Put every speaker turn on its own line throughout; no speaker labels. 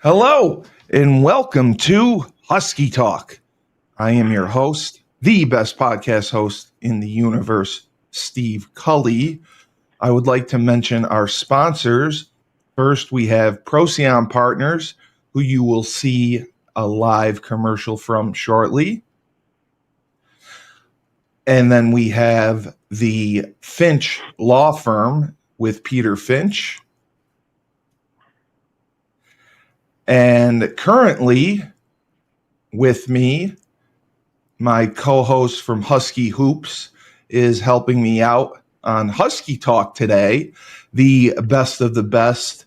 Hello, and welcome to Husky Talk. I am your host, the best podcast host in the universe, Steve Cully. I would like to mention our sponsors. First, we have Parseghian Partners, who you will see a live commercial from shortly. And then we have the Finch Law Firm with Peter Finch. And currently with me, my co-host from Husky Hoops is helping me out on Husky Talk today. The best of the best,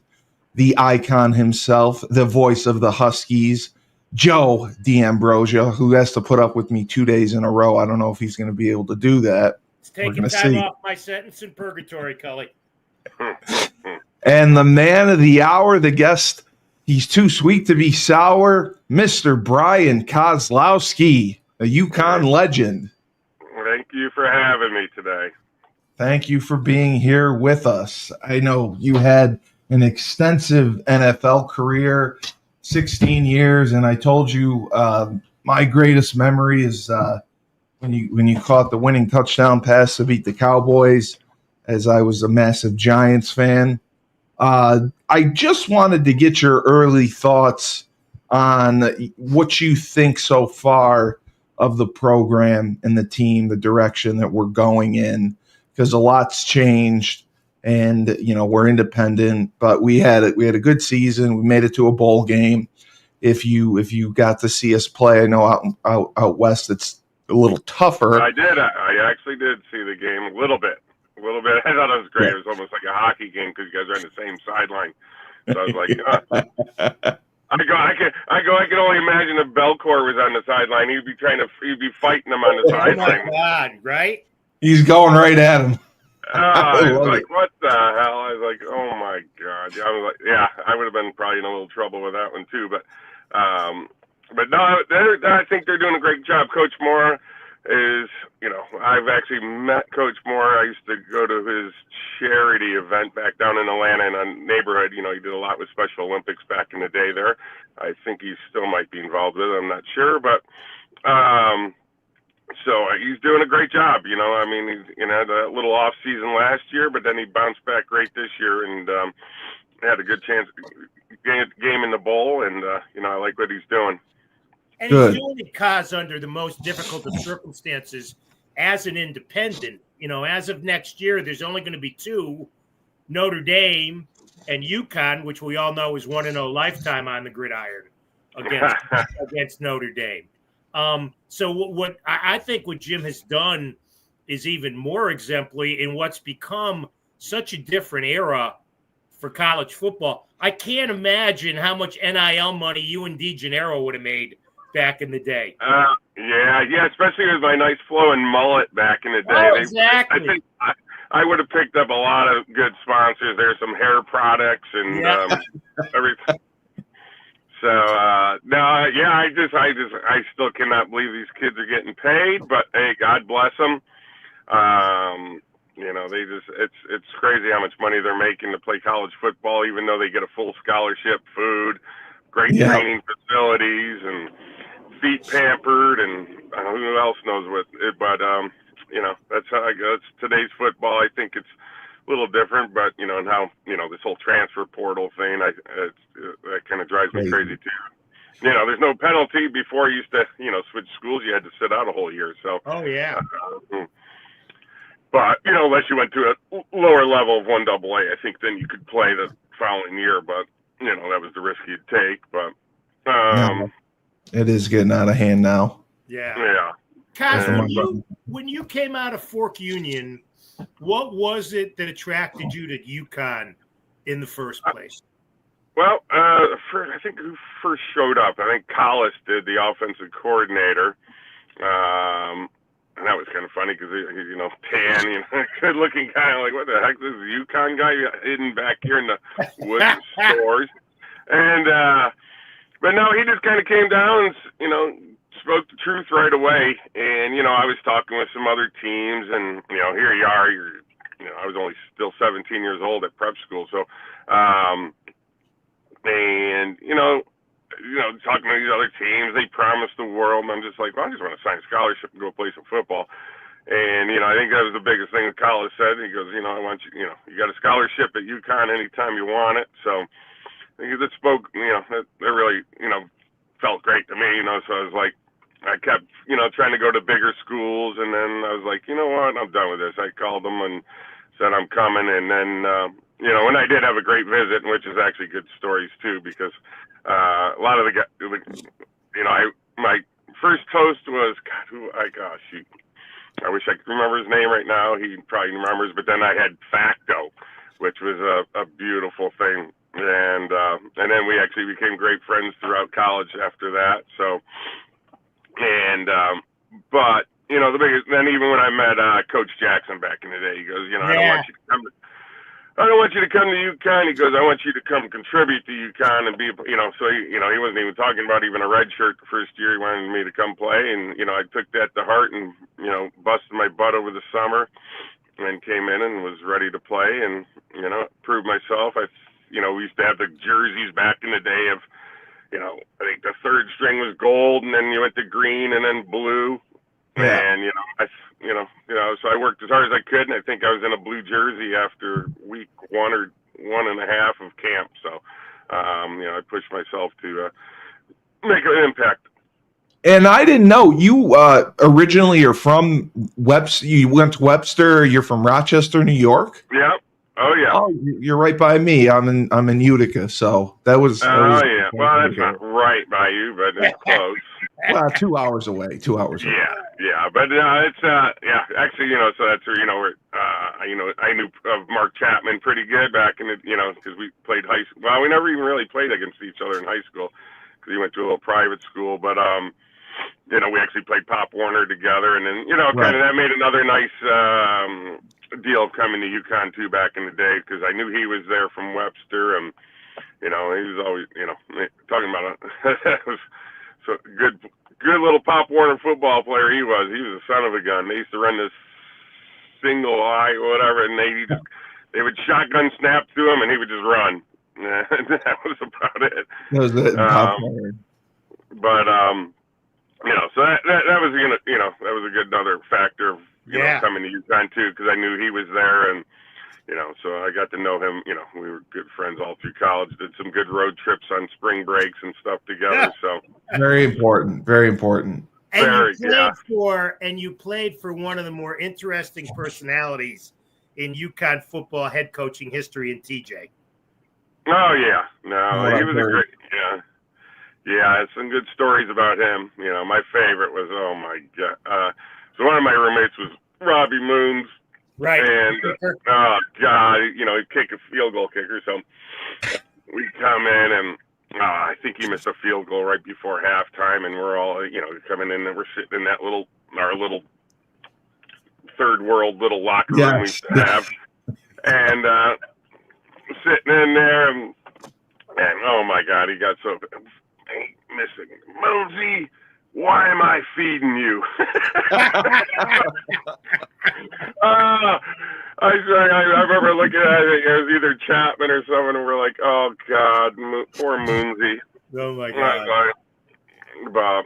the icon himself, the voice of the Huskies, Joe D'Ambrosia, who has to put up with me 2 days in a row. I don't know if he's going to be able to do that.
It's taking time off my sentence in purgatory, Cully.
And the man of the hour, the guest, he's too sweet to be sour, Mr. Brian Kozlowski, a UCONN legend.
Thank you for having me today.
Thank you for being here with us. I know you had an extensive NFL career, 16 years, and I told you my greatest memory is when you caught the winning touchdown pass to beat the Cowboys, as I was a massive Giants fan. I just wanted to get your early thoughts on what you think so far of the program and the team, the direction that we're going in, because a lot's changed, and we're independent, but we had a good season. We made it to a bowl game. If you got to see us play, I know out west it's a little tougher.
I did. I actually did see the game a little bit. I thought it was great. It was almost like a hockey game because you guys are on the same sideline. So I was like, I can only imagine if Belcourt was on the sideline. He'd be fighting them on the sideline.
Oh my God, right?
He's going right at him.
I was like, what the hell? I was like, oh my God. I was like, yeah, I would have been probably in a little trouble with that one too. But no, I think they're doing a great job. Coach Moore is, I've actually met Coach Moore. I used to go to his charity event back down in Atlanta in a neighborhood. He did a lot with Special Olympics back in the day there. I think he still might be involved with it. I'm not sure, but so he's doing a great job. He's had a little off season last year, but then he bounced back great this year and had a good chance game in the bowl. And I like what he's doing.
And he's doing it, Kaz, under the most difficult of circumstances as an independent. As of next year, there's only going to be two, Notre Dame and UConn, which we all know is 1-0 lifetime on the gridiron against Notre Dame. So what I think what Jim has done is even more exemplary in what's become such a different era for college football. I can't imagine how much NIL money you and DeGennaro would have made back in the day.
Yeah, especially with my nice flowing mullet back in the day.
Oh, exactly.
I think I would have picked up a lot of good sponsors. There's some hair products and everything. So I still cannot believe these kids are getting paid. But hey, God bless them. It's crazy how much money they're making to play college football, even though they get a full scholarship, food, great training facilities, and feet pampered, and who else knows what. But that's how I go. It's today's football. I think it's a little different, but and how this whole transfer portal thing, that kind of drives me crazy too. There's no penalty. Before you used to switch schools, you had to sit out a whole year. So but unless you went to a lower level of 1AA, I think then you could play the following year. But that was the risk you'd take. But
it is getting out of hand now.
Yeah. Kaz, when you came out of Fork Union, what was it that attracted you to UConn in the first place?
Well, I think who first showed up, I think Collis did, the offensive coordinator. And that was kind of funny because he's, tan, good looking guy. Like, what the heck? This is a UConn guy hidden back here in the woods stores. And, but no, he just kind of came down and, spoke the truth right away. And, I was talking with some other teams and, here you are, I was only still 17 years old at prep school. So, and talking to these other teams, they promise the world, and I'm just like, well, I just want to sign a scholarship and go play some football. And I think that was the biggest thing that College said. He goes, I want you, you got a scholarship at UConn anytime you want it. So I think that spoke, that really, felt great to me. So I was like, I kept, trying to go to bigger schools, and then I was like, you know what, I'm done with this. I called them and said I'm coming, and then, and I did have a great visit, which is actually good stories too, because a lot of the guys, my first host was, shoot. I wish I could remember his name right now. He probably remembers. But then I had Facto, which was a beautiful thing. And then we actually became great friends throughout college after that. So, but, the biggest, then even when I met Coach Jackson back in the day, he goes, I don't want you to come to UConn. He goes, I want you to come contribute to UConn and be, so he wasn't even talking about even a red shirt the first year. He wanted me to come play. And, I took that to heart and, busted my butt over the summer and came in and was ready to play and, proved myself. We used to have the jerseys back in the day of, I think the third string was gold and then you went to green and then blue. Yeah. And, so I worked as hard as I could, and I think I was in a blue jersey after week 1 or 1.5 of camp. So, I pushed myself to make an impact.
And I didn't know you originally are from Webster. You went to Webster. You're from Rochester, New York.
Yeah. Oh yeah.
Oh, you're right by me. I'm in Utica, so that was.
Yeah. Well, that's not right by you, but it's close.
2 hours away. 2 hours away.
Yeah. But it's Actually, so that's where I knew of Mark Chapman pretty good back in the because we played high school. Well, we never even really played against each other in high school because he went to a little private school. But we actually played Pop Warner together, and then kind of that made another nice deal of coming to UConn too back in the day because I knew he was there from Webster, and he was always talking about it was so good little Pop Warner football player he was. He was a son of a gun. They used to run this single eye or whatever, and they would shotgun snap to him, and he would just run. That was about it.
That was it.
So that was that was a good another factor of coming to UConn too because I knew he was there and so I got to know him. We were good friends all through college. Did some good road trips on spring breaks and stuff together. So
very important, very important.
And you played for one of the more interesting personalities in UConn football head coaching history in TJ.
Oh yeah, no, he was a great Yeah, some good stories about him. My favorite was, oh my God. So one of my roommates was Robbie Moons.
Right.
And, oh God, he'd kick a field goal kicker. So we come in and I think he missed a field goal right before halftime. And we're all, coming in and we're sitting in that our little third world little locker room we used to have. And sitting in there and oh my God, he got so missing. Mosey, why am I feeding you? I remember looking at it. It was either Chapman or someone, and we're like, "Oh God, poor Moonsey."
Oh my God.
But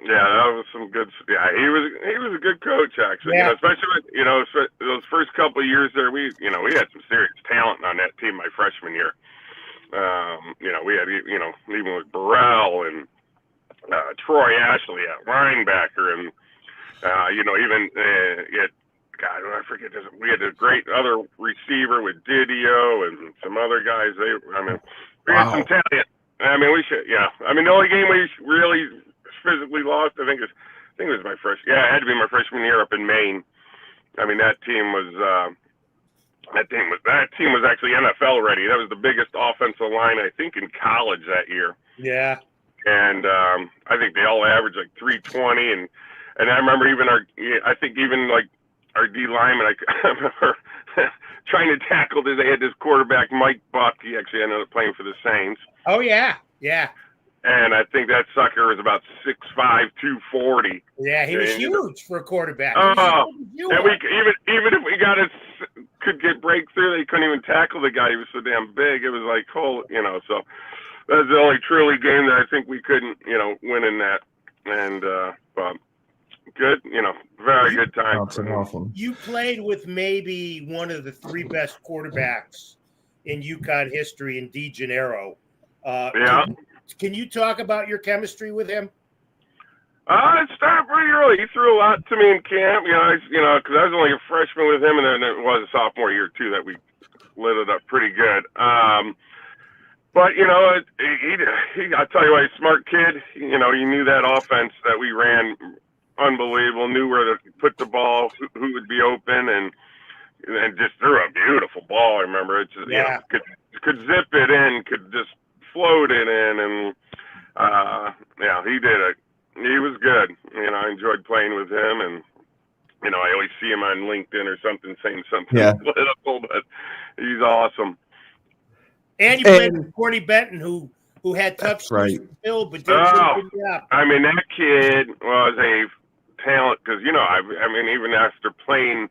that was some good. Yeah, he was a good coach actually.
Yeah.
Especially with, those first couple of years there. We had some serious talent on that team my freshman year. We had even with Burrell and Troy Ashley at linebacker, and even God, I forget. We had a great other receiver with Didio and some other guys. We had some talent. We should. The only game we really physically lost, I think it was my freshman. Yeah, it had to be my freshman year up in Maine. That team was. That team was actually NFL ready. That was the biggest offensive line I think in college that year.
Yeah.
And I think they all averaged like 320, and I remember even our D lineman. I remember trying to tackle this. They had this quarterback Mike Buck. He actually ended up playing for the Saints.
Oh yeah.
And I think that sucker was about 6'5", 240.
Yeah, he was huge for a quarterback.
And even if we could get breakthrough, they couldn't even tackle the guy. He was so damn big. It was like, so. that's the only truly game that I think we couldn't, win in that. And but good, very good time.
That's awesome.
You played with maybe one of the three best quarterbacks in UConn history in DeGennaro.
Yeah.
Can you talk about your chemistry with him?
It started pretty early. He threw a lot to me in camp, because I was only a freshman with him, and then it was a sophomore year too that we lit it up pretty good. But I tell you what, he's a smart kid. He knew that offense that we ran unbelievable. Knew where to put the ball, who would be open, and just threw a beautiful ball. I remember it just could zip it in, could just float it in, and he did it. He was good. I enjoyed playing with him, and I always see him on LinkedIn or something saying something political, but he's awesome.
And you played with Corny Benton, who had tough shoes to fill, but did a good job.
I mean, that kid was a talent because even after playing,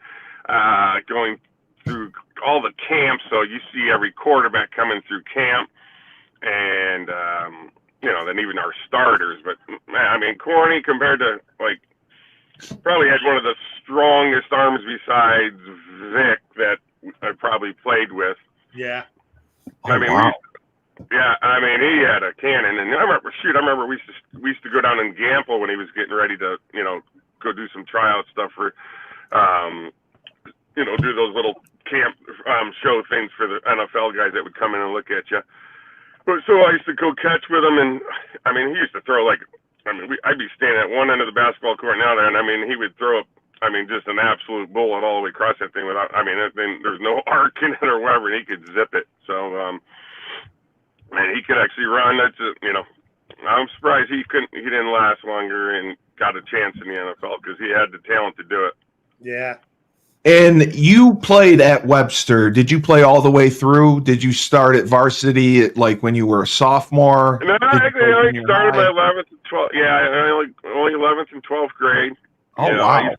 going through all the camps, so you see every quarterback coming through camp, and then even our starters. But Corny compared to probably had one of the strongest arms besides Vic that I probably played with.
Yeah.
He had a cannon, and I remember we used to go down and gamble when he was getting ready to, go do some tryout stuff for, do those little camp show things for the NFL guys that would come in and look at you. But so I used to go catch with him, and he used to throw I'd be standing at one end of the basketball court now there, and he would throw just an absolute bullet all the way across that thing without, there's no arc in it or whatever, and he could zip it. So, he could actually run. That's I'm surprised he didn't last longer and got a chance in the NFL because he had the talent to do it.
Yeah.
And you played at Webster. Did you play all the way through? Did you start at varsity when you were a sophomore?
No, I started my 11th and 12th. Yeah, only 11th and 12th grade.
Oh, wow.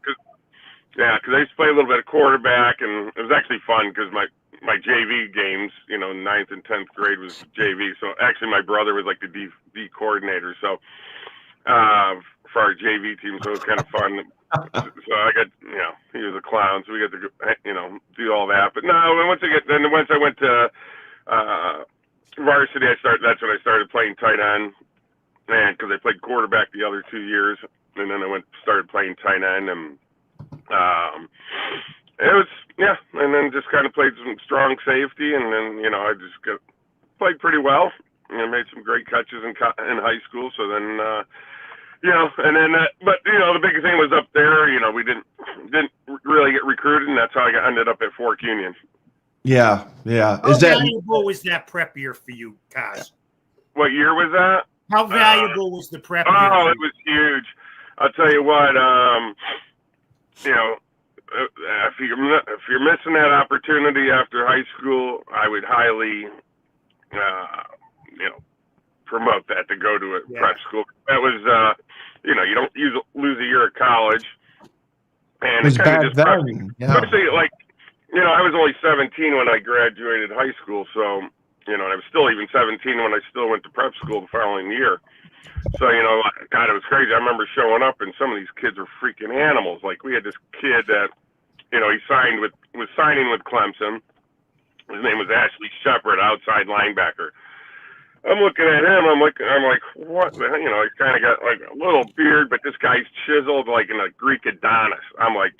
Because I used to play a little bit of quarterback, and it was actually fun because my JV games, 9th and 10th grade was JV. So actually my brother was like the D coordinator. So for our JV team, so it was kind of fun. So I got, he was a clown, so we got to, do all that. But no, once I went to varsity, that's when I started playing tight end, and because I played quarterback the other 2 years, and then I started playing tight end, and it was, and then just kind of played some strong safety, and then, I just played pretty well, made some great catches in high school, so then, and then, but the big thing was up there. We didn't really get recruited, and that's how I ended up at Fork Union.
Yeah.
How valuable was that prep year for you, Kaz?
What year was that?
How valuable was the prep year?
Oh, it was huge. I'll tell you what. If you're missing that opportunity after high school, I would highly, promote that to go to a prep school. That was, you don't lose a year of college, and
it was
kind of just
especially
I was only 17 when I graduated high school, so and I was still even 17 when I still went to prep school the following year. So God, it was crazy. I remember showing up, and some of these kids were freaking animals. Like we had this kid that he was signing with Clemson. His name was Ashley Shepard, outside linebacker. I'm looking at him. I'm like, what? He's kind of got like a little beard, but this guy's chiseled like in a Greek Adonis. I'm like,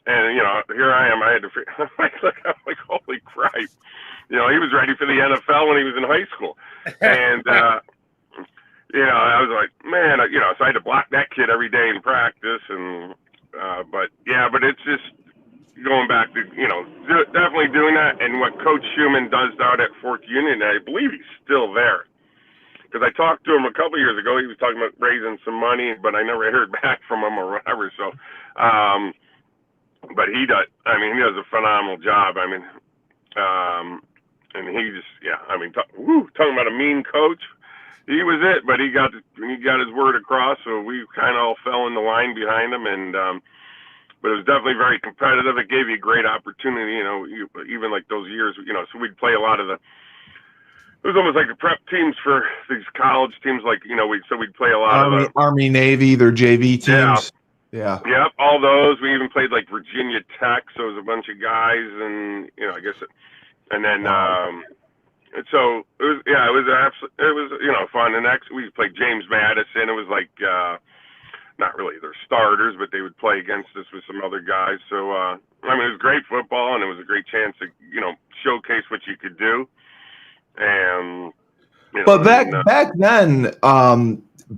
and here I am. I had to. I'm like, holy crap! He was ready for the NFL when he was in high school, and I was like, man, so I had to block that kid every day in practice, and but it's just going back to definitely doing that, and what Coach Schumann does down at Fork Union, I believe he's still there. Because I talked to him a couple years ago, he was talking about raising some money, but I never heard back from him or whatever. So, but he does. He does a phenomenal job. And he just, talking about a mean coach. He was it, but he got his word across. So we kind of all fell in the line behind him, and but it was definitely very competitive. It gave you a great opportunity, even like those years, so we'd play a lot of the it was almost like the prep teams for these college teams. Like, we'd play a lot of
Army, Navy, their JV teams. Yeah.
Yep, all those. We even played like Virginia Tech, so it was a bunch of guys, and I guess, and then so it was fun. And next we played James Madison. It was like not really their starters, but they would play against us with some other guys. So it was great football, and it was a great chance to showcase what you could do. And
but back then,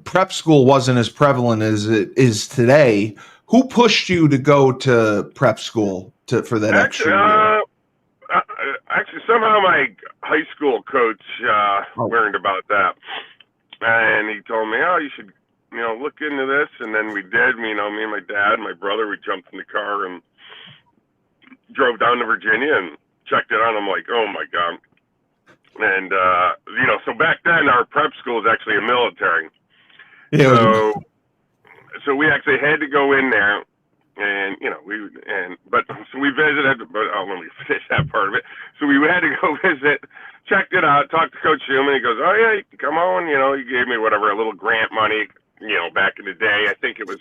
prep school wasn't as prevalent as it is today. Who pushed you to go to prep school for that extra year?
Actually, somehow my high school coach learned about that, and he told me, "Oh, you should, look into this." And then we did. Me and my dad, and my brother, we jumped in the car and drove down to Virginia and checked it out. I'm like, "Oh my god!" And so back then our prep school was actually a military.
Yeah.
So we actually had to go in there, and so we visited. But let me finish that part of it. So we had to go visit, checked it out, talked to Coach Schumann. He goes, "Oh yeah, come on." He gave me a little grant money. Back in the day, I think it was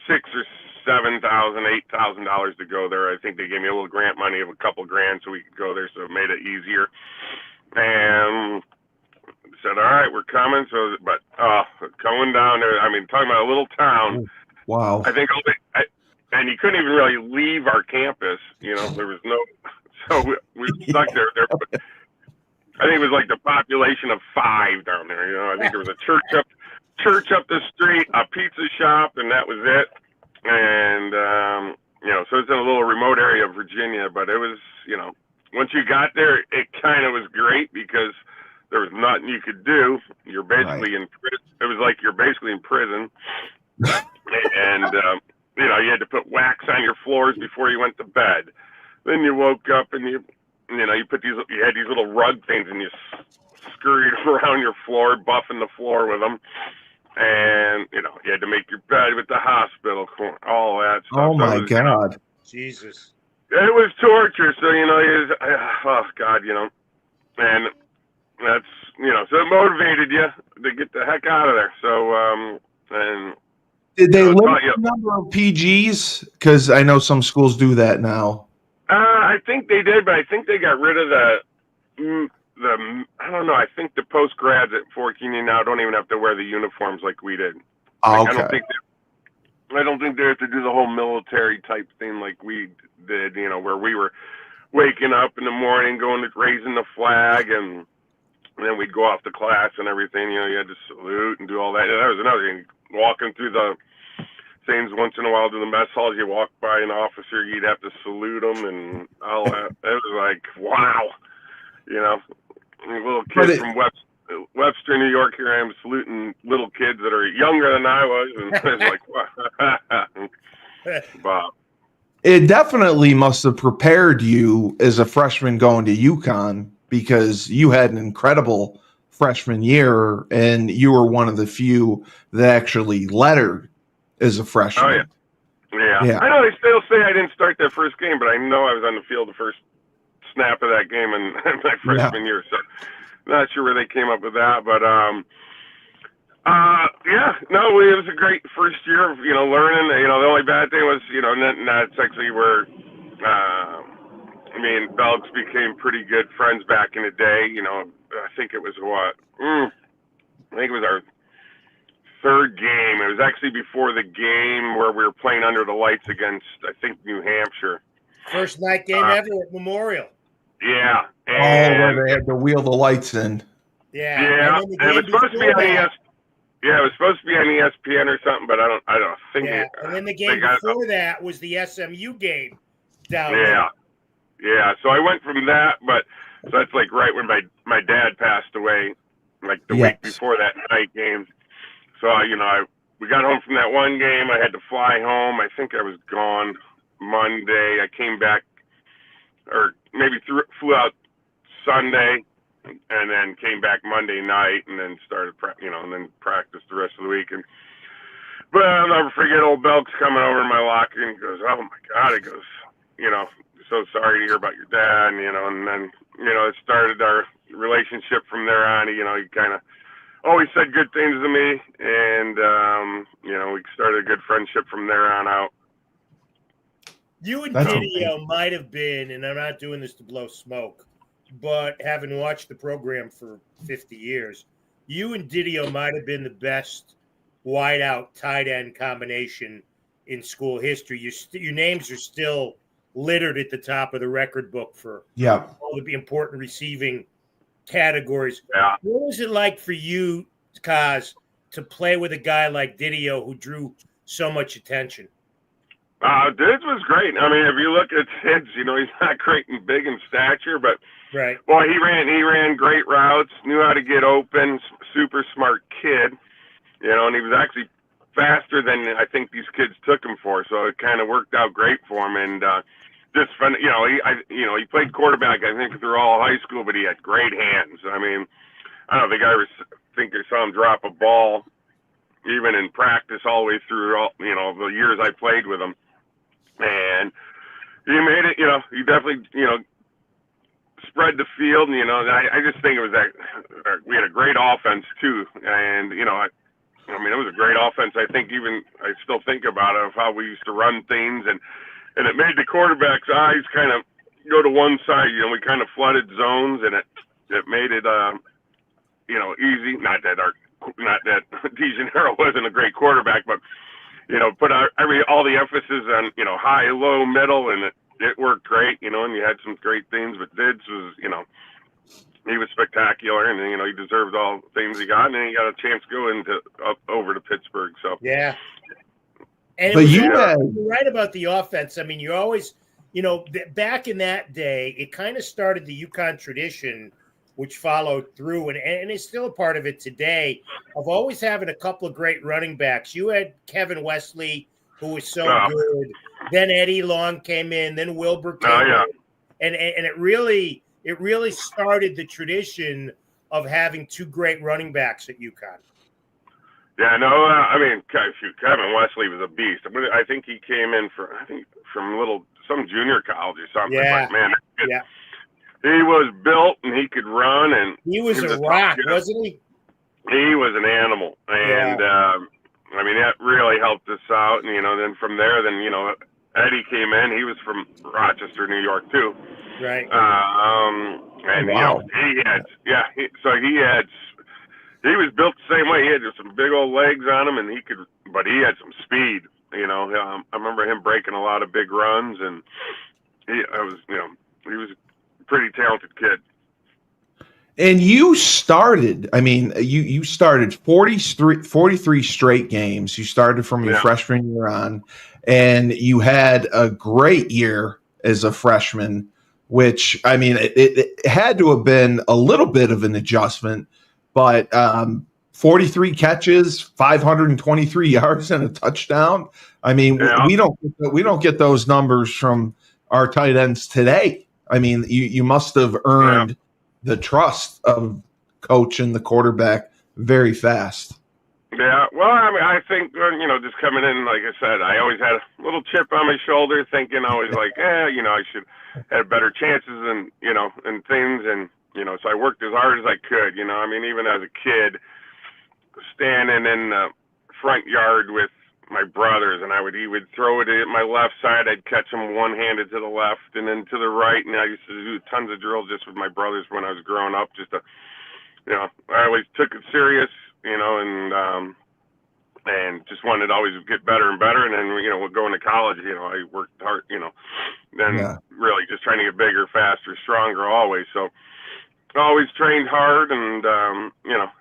$6,000 or $7,000, $8,000 to go there. I think they gave me a little grant money of a couple grand so we could go there, so it made it easier. And said, "All right, we're coming." So, but going down there, talking about a little town.
Wow.
I think and you couldn't even really leave our campus. There was no. So we stuck there. I think it was like the population of 5 down there. I think there was a church up the street, a pizza shop, and that was it. And so it's in a little remote area of Virginia, but it was, once you got there, it kind of was great because there was nothing you could do. You're basically in prison. It was like you're basically in prison. And, you had to put wax on your floors before you went to bed. Then you woke up and you had these little rug things and you scurried around your floor, buffing the floor with them. And, you had to make your bed with the hospital, all that stuff.
Oh my God.
Jesus.
It was torture. So, oh God, and that's, so it motivated you to get the heck out of there. So, and
did they limit the number of PGs? Because I know some schools do that now.
I think they did, but I think they got rid of the I don't know. I think the post grads at Fort Union now don't even have to wear the uniforms like we did.
Okay.
I don't think they have to do the whole military type thing like we did. Where we were waking up in the morning, going to raising the flag, and then we'd go off to class and everything. You had to salute and do all that. And that was another thing. Walking through the things once in a while to the mess halls, you walk by an officer, you'd have to salute them and all that. It was like, wow, little kids from Webster, New York. Here I am saluting little kids that are younger than I was, and I was like, wow. Bob.
It definitely must have prepared you as a freshman going to UCONN because you had an incredible freshman year, and you were one of the few that actually lettered as a freshman.
Oh, yeah. I know they still say I didn't start that first game, but I know I was on the field the first snap of that game in my freshman year. So not sure where they came up with that, but it was a great first year of learning. The only bad thing was that's actually where me and Belks became pretty good friends back in the day. I think it was I think it was our third game. It was actually before the game where we were playing under the lights against, I think, New Hampshire.
First night game ever at Memorial.
Yeah.
Where they had to wheel the lights in.
Yeah. And it was supposed to be on ESPN. Yeah, it was supposed to be on ESPN or something, but I don't think.
Yeah. And then the game before that was the SMU game down there.
Yeah. So I went from that, but so that's like right when my dad passed away, like the week before that night game. So we got home from that one game. I had to fly home. I think I was gone Monday. I came back, or maybe flew out Sunday, and then came back Monday night, and then started and then practiced the rest of the week. But I'll never forget old Belks coming over in my locker, and he goes, "Oh my God!" He goes, "So sorry to hear about your dad," and then it started our relationship from there on. He kind of always said good things to me, and we started a good friendship from there on out.
You and Didio might have been, and I'm not doing this to blow smoke, but having watched the program for 50 years, you and Didio might have been the best wideout tight end combination in school history. Your names are still littered at the top of the record book for all the important receiving categories.
Yeah.
What was it like for you, Koz, to play with a guy like Didio who drew so much attention?
Dids was great. I mean, if you look at Dids, he's not great and big in stature, but
right.
Well, he ran great routes, knew how to get open, super smart kid, and he was actually faster than I think these kids took him for. So it kind of worked out great for him, and just fun. He played quarterback I think through all high school, but he had great hands. I mean, I don't think I saw him drop a ball even in practice all the way through all the years I played with him. And he made it, he definitely, spread the field. And, I just think it was that we had a great offense too. And, it was a great offense. I think I still think about it of how we used to run things and it made the quarterback's eyes kind of go to one side. We kind of flooded zones and it made it, easy. Not that DeGennaro wasn't a great quarterback, but, put all the emphasis on, high, low, middle, and it worked great, and you had some great things, but Dids was, he was spectacular, and, he deserved all the things he got, and then he got a chance to go over to Pittsburgh, so.
Yeah. And you're right about the offense. I mean, you always, back in that day, it kind of started the UConn tradition, which followed through, and is still a part of it today, of always having a couple of great running backs. You had Kevin Wesley, who was so good. Then Eddie Long came in. Then Wilbur came in. And it really started the tradition of having two great running backs at UConn.
Yeah, Kevin Wesley was a beast. I think he came in from some junior college or something.
Yeah.
But, man, he was built and he could run, and
he was a rock, wasn't he?
He was an animal, and that really helped us out. And then from there, Eddie came in. He was from Rochester, New York, too.
Right.
He was built the same way. He had some big old legs on him, and but he had some speed. I remember him breaking a lot of big runs, and he was a pretty talented kid.
And you started, you started 43 straight games. You started from your freshman year on, and you had a great year as a freshman, which, it had to have been a little bit of an adjustment, but 43 catches, 523 yards, and a touchdown. We don't get those numbers from our tight ends today. You must have earned the trust of coach and the quarterback very fast.
Yeah, well, I think, just coming in, like I said, I always had a little chip on my shoulder, thinking always like, I should have better chances and things. And, so I worked as hard as I could, even as a kid, standing in the front yard with my brothers, and he would throw it at my left side. I'd catch him one-handed to the left and then to the right. And I used to do tons of drills just with my brothers when I was growing up. I always took it serious, and just wanted to always get better and better. And then, going to college, I worked hard, really just trying to get bigger, faster, stronger always. So I always trained hard and,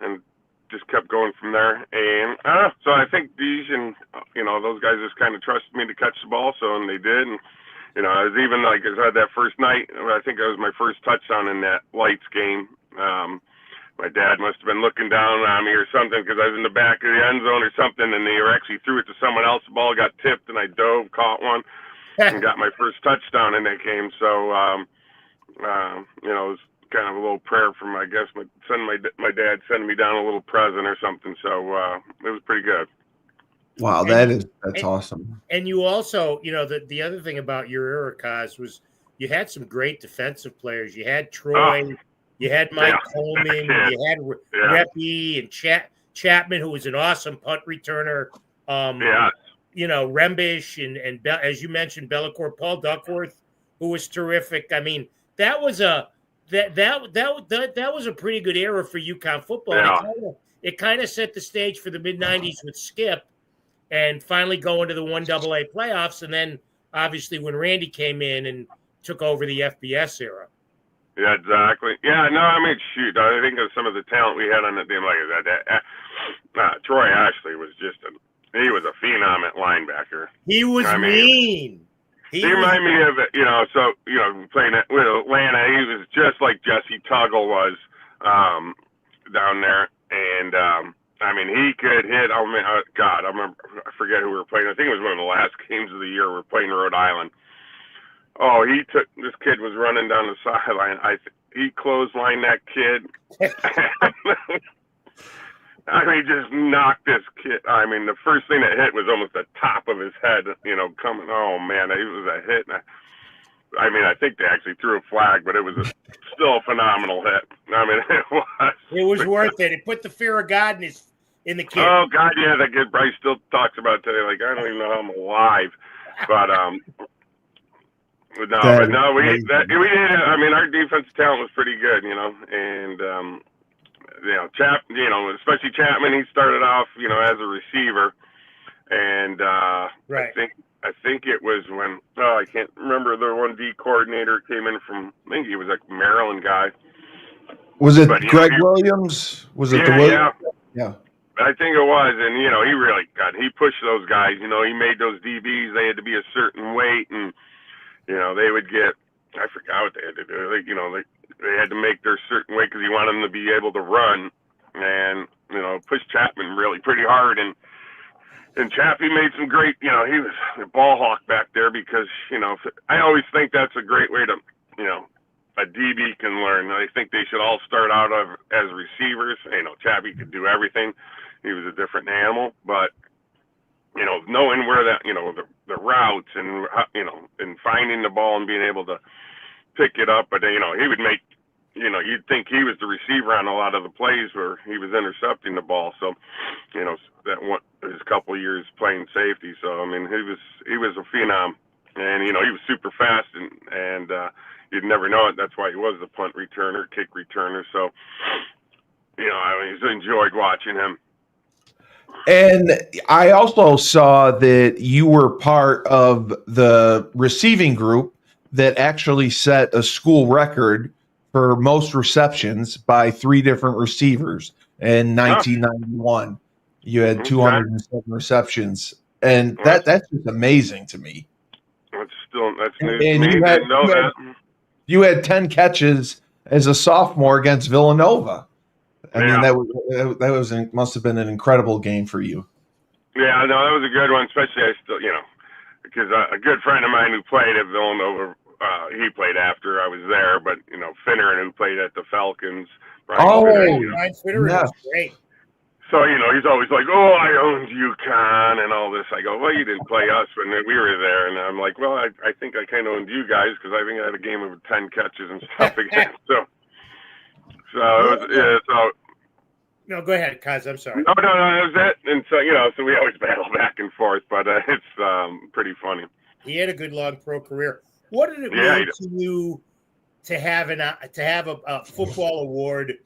and just kept going from there. And so I think these and, those guys just kind of trusted me to catch the ball. And they did. And, I was even I had that first night, I think it was my first touchdown in that Lights game. My dad must have been looking down on me or something because I was in the back of the end zone or something, and they actually threw it to someone else. The ball got tipped, and I dove, caught one, and got my first touchdown in that game. So, it was kind of a little prayer from, I guess, my dad sending me down a little present or something. So it was pretty good.
Wow, that's awesome.
And you also, the other thing about your era, Koz, was you had some great defensive players. You had Troy You had Mike Coleman. You had Reppy and Chapman, who was an awesome punt returner. You know, Rembish and as you mentioned, Bellecourt, Paul Duckworth, who was terrific. I mean, that was a pretty good era for UConn football.
Yeah.
And it kind of set the stage for the mid-'90s with Skip, and finally going to the 1AA playoffs, and then obviously when Randy came in and took over the FBS era.
Yeah, exactly. Yeah, no, I mean, shoot, I think of some of the talent we had on the team, like that. Troy Ashley was he was a phenom at linebacker.
He was mean.
He reminded me of, playing with Atlanta, he was just like Jesse Tuggle was down there. And, I mean, he could hit. I forget who we were playing. I think it was one of the last games of the year. We were playing Rhode Island. Oh, this kid was running down the sideline. He clotheslined that kid. I mean, just knocked this kid. I mean, the first thing that hit was almost the top of his head, coming. Oh, man, it was a hit. I mean, I think they actually threw a flag, but it was still a phenomenal hit. I mean, it was.
It was worth it. It put the fear of God in the kid.
Oh, God, yeah, that kid. Bryce still talks about it today. Like, I don't even know how I'm alive. But, we did. I mean, our defensive talent was pretty good, and especially Chapman. He started off, as a receiver, and
right.
I think it was when I can't remember, the 1D coordinator came in from, I think he was like a Maryland guy.
Was it Greg Williams? Was it the Williams? Yeah.
I think it was, and he pushed those guys. He made those DBs. They had to be a certain weight, and they would get, I forgot what they had to do. They had to make their certain weight because he wanted them to be able to run, and push Chapman really pretty hard. And Chappie made some great. He was a ball hawk back there because I always think that's a great way to a DB can learn. I think they should all start out as receivers. Chappie could do everything. He was a different animal, but knowing where that the routes and and finding the ball and being able to pick it up, but he would make you'd think he was the receiver on a lot of the plays where he was intercepting the ball. So that one his couple of years playing safety. So I mean he was a phenom, and he was super fast, and you'd never know it. That's why he was the punt returner, kick returner. So I just enjoyed watching him.
And I also saw that you were part of the receiving group that actually set a school record for most receptions by 3 different receivers in 1991. You had 207 receptions, and that's just amazing to me.
That's news to me. I didn't know that.
You had 10 catches as a sophomore against Villanova. I mean, that must have been an incredible game for you.
Yeah, no, that was a good one, especially because a good friend of mine who played at Villanova, he played after I was there, but Finneran, who played at the Falcons.
Brian Finneran was great.
So he's always like, "Oh, I owned UConn and all this." I go, "Well, you didn't play us when we were there," and I'm like, "Well, I think I kind of owned you guys because I think I had a game of 10 catches and stuff again."
No, go ahead, Kaz. I'm sorry.
No, that was it. And so we always battle back and forth, but it's pretty funny.
He had a good long pro career. What did it mean to you to have a football award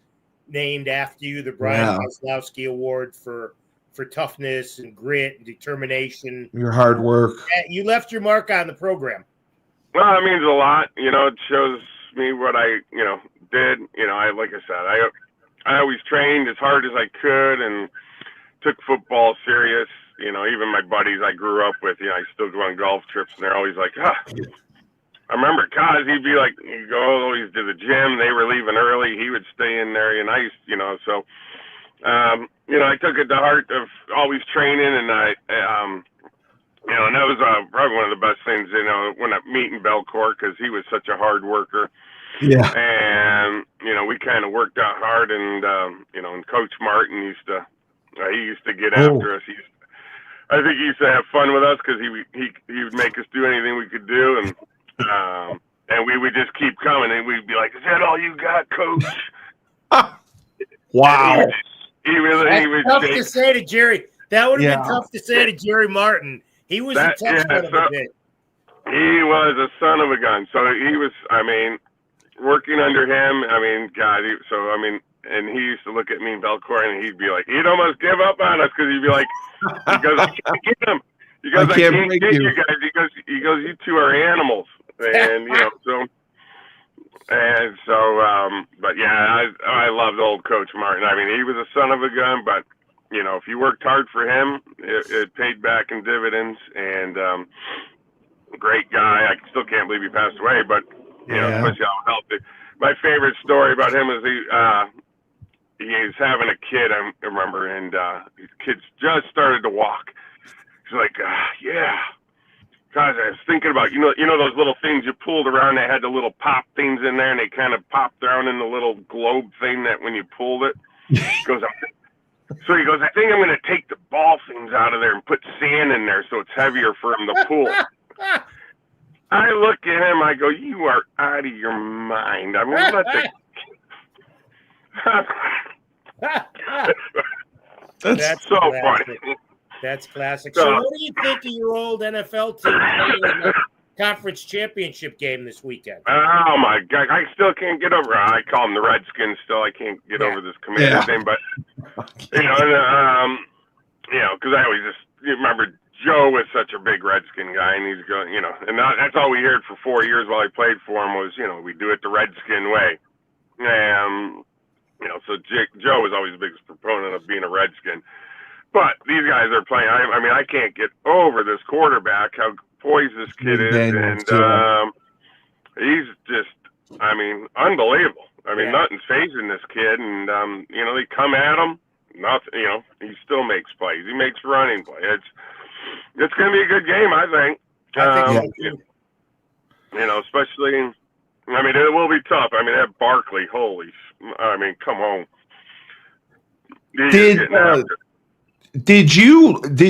named after you, the Brian Kozlowski Award for toughness and grit and determination?
Your hard work.
You left your mark on the program.
Well, it means a lot. It shows me what I did. Like I said, I always trained as hard as I could and took football serious. Even my buddies I grew up with, I still go on golf trips, and they're always like, I remember Kaz, he'd be like, he'd go always to the gym. They were leaving early. He would stay in there, and I used, so, I took it to heart of always training, and and that was probably one of the best things, when I meeting Belcourt, because he was such a hard worker.
Yeah.
And, we kind of worked out hard, and, and Coach Martin used to get after us. I think he used to have fun with us because he would make us do anything we could do. And, And we would just keep coming, and we'd be like, "Is that all you got, Coach?"
Wow.
He was
tough
shake.
to say to Jerry. That would have been
Yeah.
tough to say to Jerry Martin. He was a tough son of a bitch.
He was a son of a gun. So he was, I mean, working under him, I mean, God, and he used to look at me in Belcourt, and he'd be like, he'd almost give up on us, because he'd be like, he goes, I can't get him. He goes, I can't get you guys. He goes, you two are animals. And, but yeah, I loved old Coach Martin. I mean, he was a son of a gun, but, if you worked hard for him, it paid back in dividends. And great guy. I still can't believe he passed away, but, especially how healthy. My favorite story about him is he was having a kid, I remember, and his kids just started to walk. He's like, yeah. Guys, I was thinking about, you know those little things you pulled around that had the little pop things in there, and they kind of popped around in the little globe thing that when you pulled it, he goes, I think I'm going to take the ball things out of there and put sand in there so it's heavier for him to pull. I look at him, I go, you are out of your mind. I mean, that's so funny.
That's classic. So what do you think of your old NFL team playing in the conference championship game this weekend?
Oh, my God. I still can't get over it. I call them the Redskins still. I can't get over this Commanders thing. But, because I always just remember Joe was such a big Redskin guy, and he's going, and that's all we heard for 4 years while I played for him was, we do it the Redskin way. And, so Joe was always the biggest proponent of being a Redskin. But these guys are playing. I mean, I can't get over this quarterback, how poised this kid is. And he's just, unbelievable. Nothing's phasing this kid. And, they come at him. Nothing, he still makes plays. He makes running plays. It's going to be a good game, I think. Especially, it will be tough. That Barkley, come on.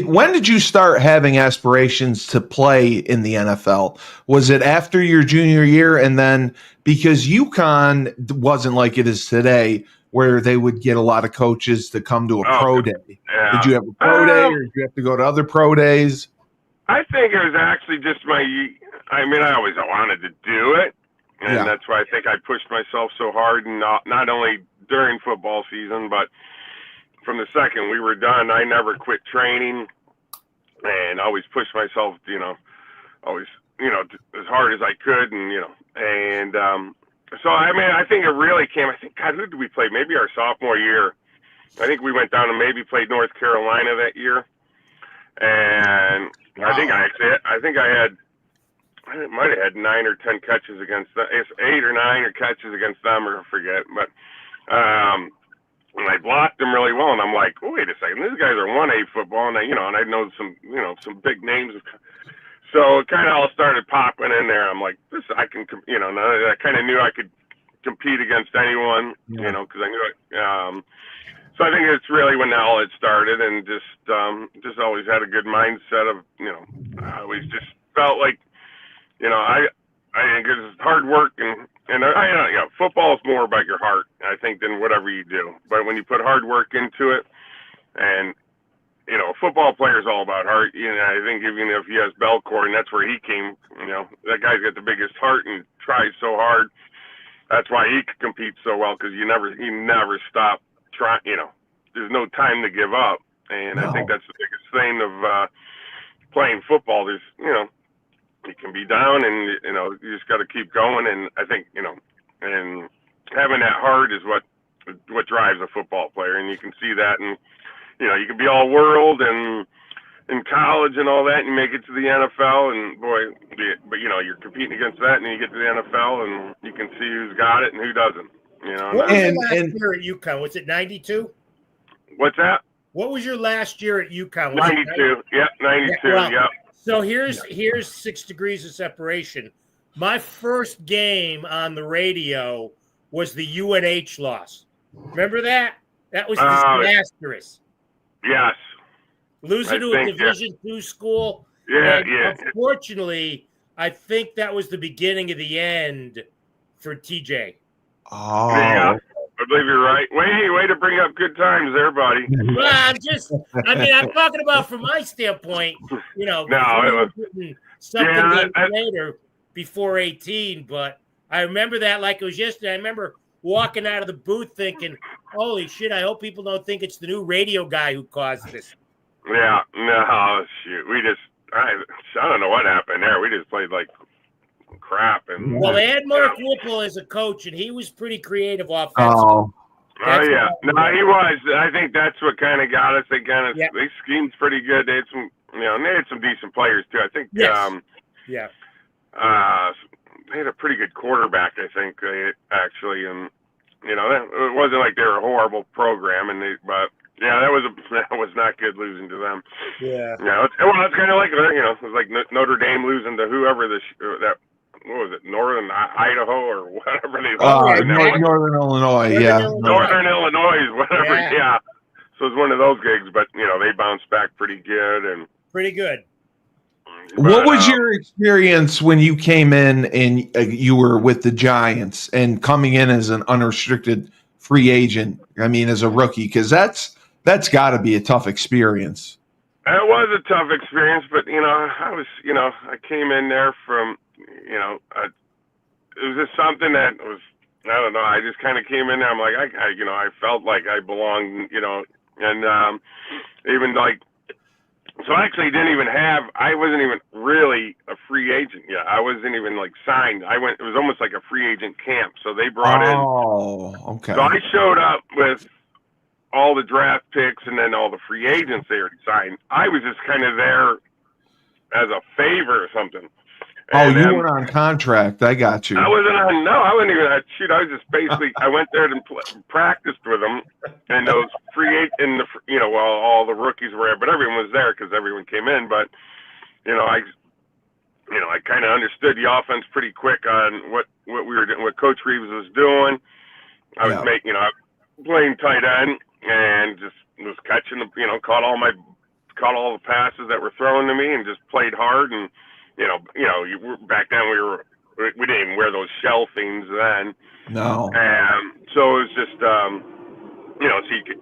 When did you start having aspirations to play in the NFL? Was it after your junior year? And then because UConn wasn't like it is today, where they would get a lot of coaches to come to a pro day.
Yeah.
Did you have a pro day, or did you have to go to other pro days?
I think it was actually just I always wanted to do it. And that's why I think I pushed myself so hard, and not only during football season, but from the second we were done, I never quit training, and always pushed myself, always, as hard as I could. And, so, I think it really came, God, who did we play? Maybe our sophomore year. I think we went down and maybe played North Carolina that year. And I might have had 9 or 10 catches against them. It's 8 or 9 catches against them, or I forget. But, and I blocked them really well, and I'm like, oh, wait a second, these guys are 1A football, and I know some big names. So it kind of all started popping in there. I'm like, I can, I kind of knew I could compete against anyone, because I knew it. So I think it's really when all it started, and just always had a good mindset of, I always just felt like, I think it's hard work, and football is more about your heart, I think, than whatever you do. But when you put hard work into it, and a football player is all about heart. I think even if he has Belcourt, and that's where he came, that guy's got the biggest heart and tries so hard. That's why he could compete so well, because he never stopped trying. There's no time to give up, and I think that's the biggest thing of playing football. There's, you can be down, and you just got to keep going. And I think and having that heart is what drives a football player, and you can see that. And you can be all world and in college and all that, and you make it to the NFL, and boy, but you're competing against that, and then you get to the NFL, and you can see who's got it and who doesn't.
What was your last year at UConn? Was it 92?
What's that?
What was your last year at UConn?
92. Yep, 92.
Well,
yep.
So here's 6 degrees of separation. My first game on the radio was the UNH loss. Remember that? That was disastrous.
Yes.
Losing to a Division II school.
Yeah,
Unfortunately, I think that was the beginning of the end for TJ.
Oh,
Yeah, I believe you're right. Way to bring up good times there, buddy.
Well, I'm talking about from my standpoint,
No, it was
something later before 18, but I remember that like it was yesterday. I remember walking out of the booth thinking, holy shit, I hope people don't think it's the new radio guy who caused this.
Yeah, no, shoot. I don't know what happened there. We just played like crap. And
Well, they had Mark Whipple as a coach, and he was pretty creative offensively.
oh,
yeah. No, he was. I think that's what kind of got us. They schemed pretty good. They had some, they had some decent players too. I think.
Yes.
They had a pretty good quarterback. I think actually, and it wasn't like they were a horrible program, but. Yeah, that was not good losing to them.
Yeah.
It's kind of like it was like Notre Dame losing to whoever what was it, Northern Idaho or whatever they
Northern Illinois,
Northern Illinois, whatever, yeah. So it's one of those gigs, but they bounced back pretty good and
pretty good.
What was your experience when you came in and you were with the Giants and coming in as an unrestricted free agent? I mean, as a rookie, because that's got to be a tough experience.
It was a tough experience, but I came in there from it was just something that was, I don't know. I just kind of came in there. I'm like, I felt like I belonged, and even like. So I actually I wasn't even really a free agent yet. I wasn't even like signed. It was almost like a free agent camp. So they brought in.
Oh, okay.
So I showed up with all the draft picks and then all the free agents they already signed. I was just kind of there as a favor or something.
And you weren't on contract. I got you.
I wasn't even I was just basically, I went there and practiced with them, and those while all the rookies were there, but everyone was there because everyone came in. But, I kind of understood the offense pretty quick on what we were doing, what Coach Reeves was doing. I was playing tight end and just was catching caught all the passes that were thrown to me and just played hard. And, back then we didn't even wear those shell things then.
No.
So it was just, so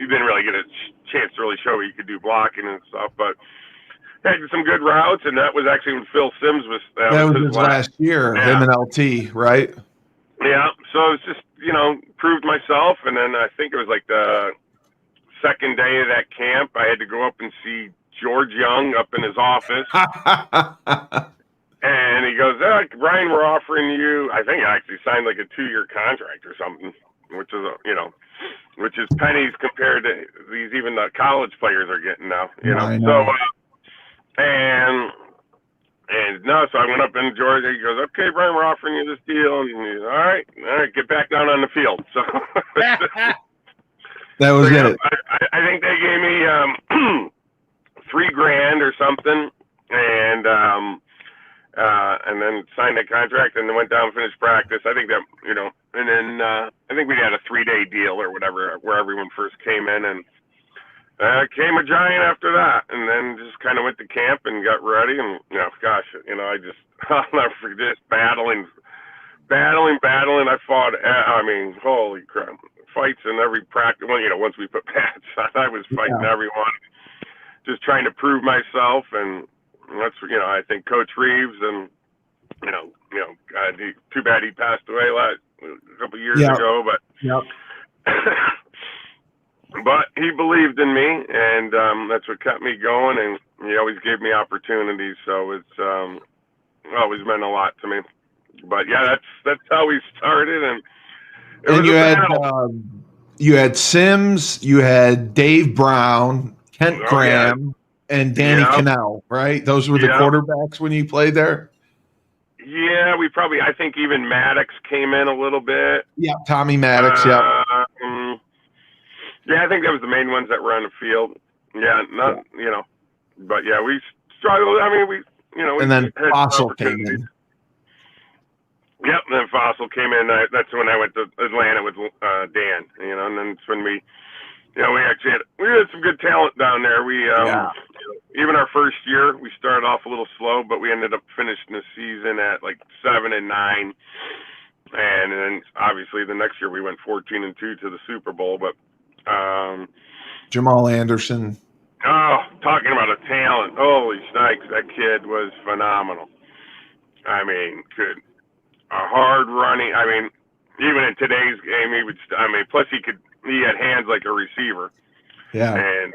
you didn't really get a chance to really show what you could do blocking and stuff, but had some good routes, and that was actually when Phil Simms was.
That was his last year, him and LT, right?
Yeah. So it was just, proved myself, and then I think it was like the second day of that camp, I had to go up and see George Young up in his office. And he goes, Brian, we're offering you, I think I actually signed like a 2-year contract or something, which is, which is pennies compared to even the college players are getting now,
I know.
So, so I went up in George, he goes, okay, Brian, we're offering you this deal. And he's, all right, get back down on the field. So
that was it.
I think they gave me $3,000 or something, and then signed that contract, and then went down and finished practice. I think that, and then I think we had a 3-day deal or whatever, where everyone first came in, and came a Giant after that, and then just kind of went to camp and got ready, and I'll never forget just battling. I fought. Holy crap, fights in every practice. Well, once we put pads on, I was fighting everyone, just trying to prove myself, and that's I think Coach Reeves, and too bad he passed away a couple years ago, but but he believed in me, and that's what kept me going, and he always gave me opportunities. So it's always meant a lot to me. But that's how we started, and
you had Simms, you had Dave Brown, Kent Graham. And Danny Cannell, right? Those were the quarterbacks when you played there?
Yeah, I think even Maddox came in a little bit.
Yeah, Tommy Maddox,
I think that was the main ones that were on the field. But we struggled. I mean,
and then Fossil came in.
Yep, and then Fossil came in. That's when I went to Atlanta with Dan, and then it's when we actually had some good talent down there. We even our first year, we started started off a little slow, but we ended up finishing the season at like 7-9. And then obviously the next year we went 14-2 to the Super Bowl. But
Jamal Anderson.
Oh, talking about a talent. Holy snakes, that kid was phenomenal. I mean, a hard running. I mean, even in today's game, he would. Plus he had hands like a receiver.
Yeah.
And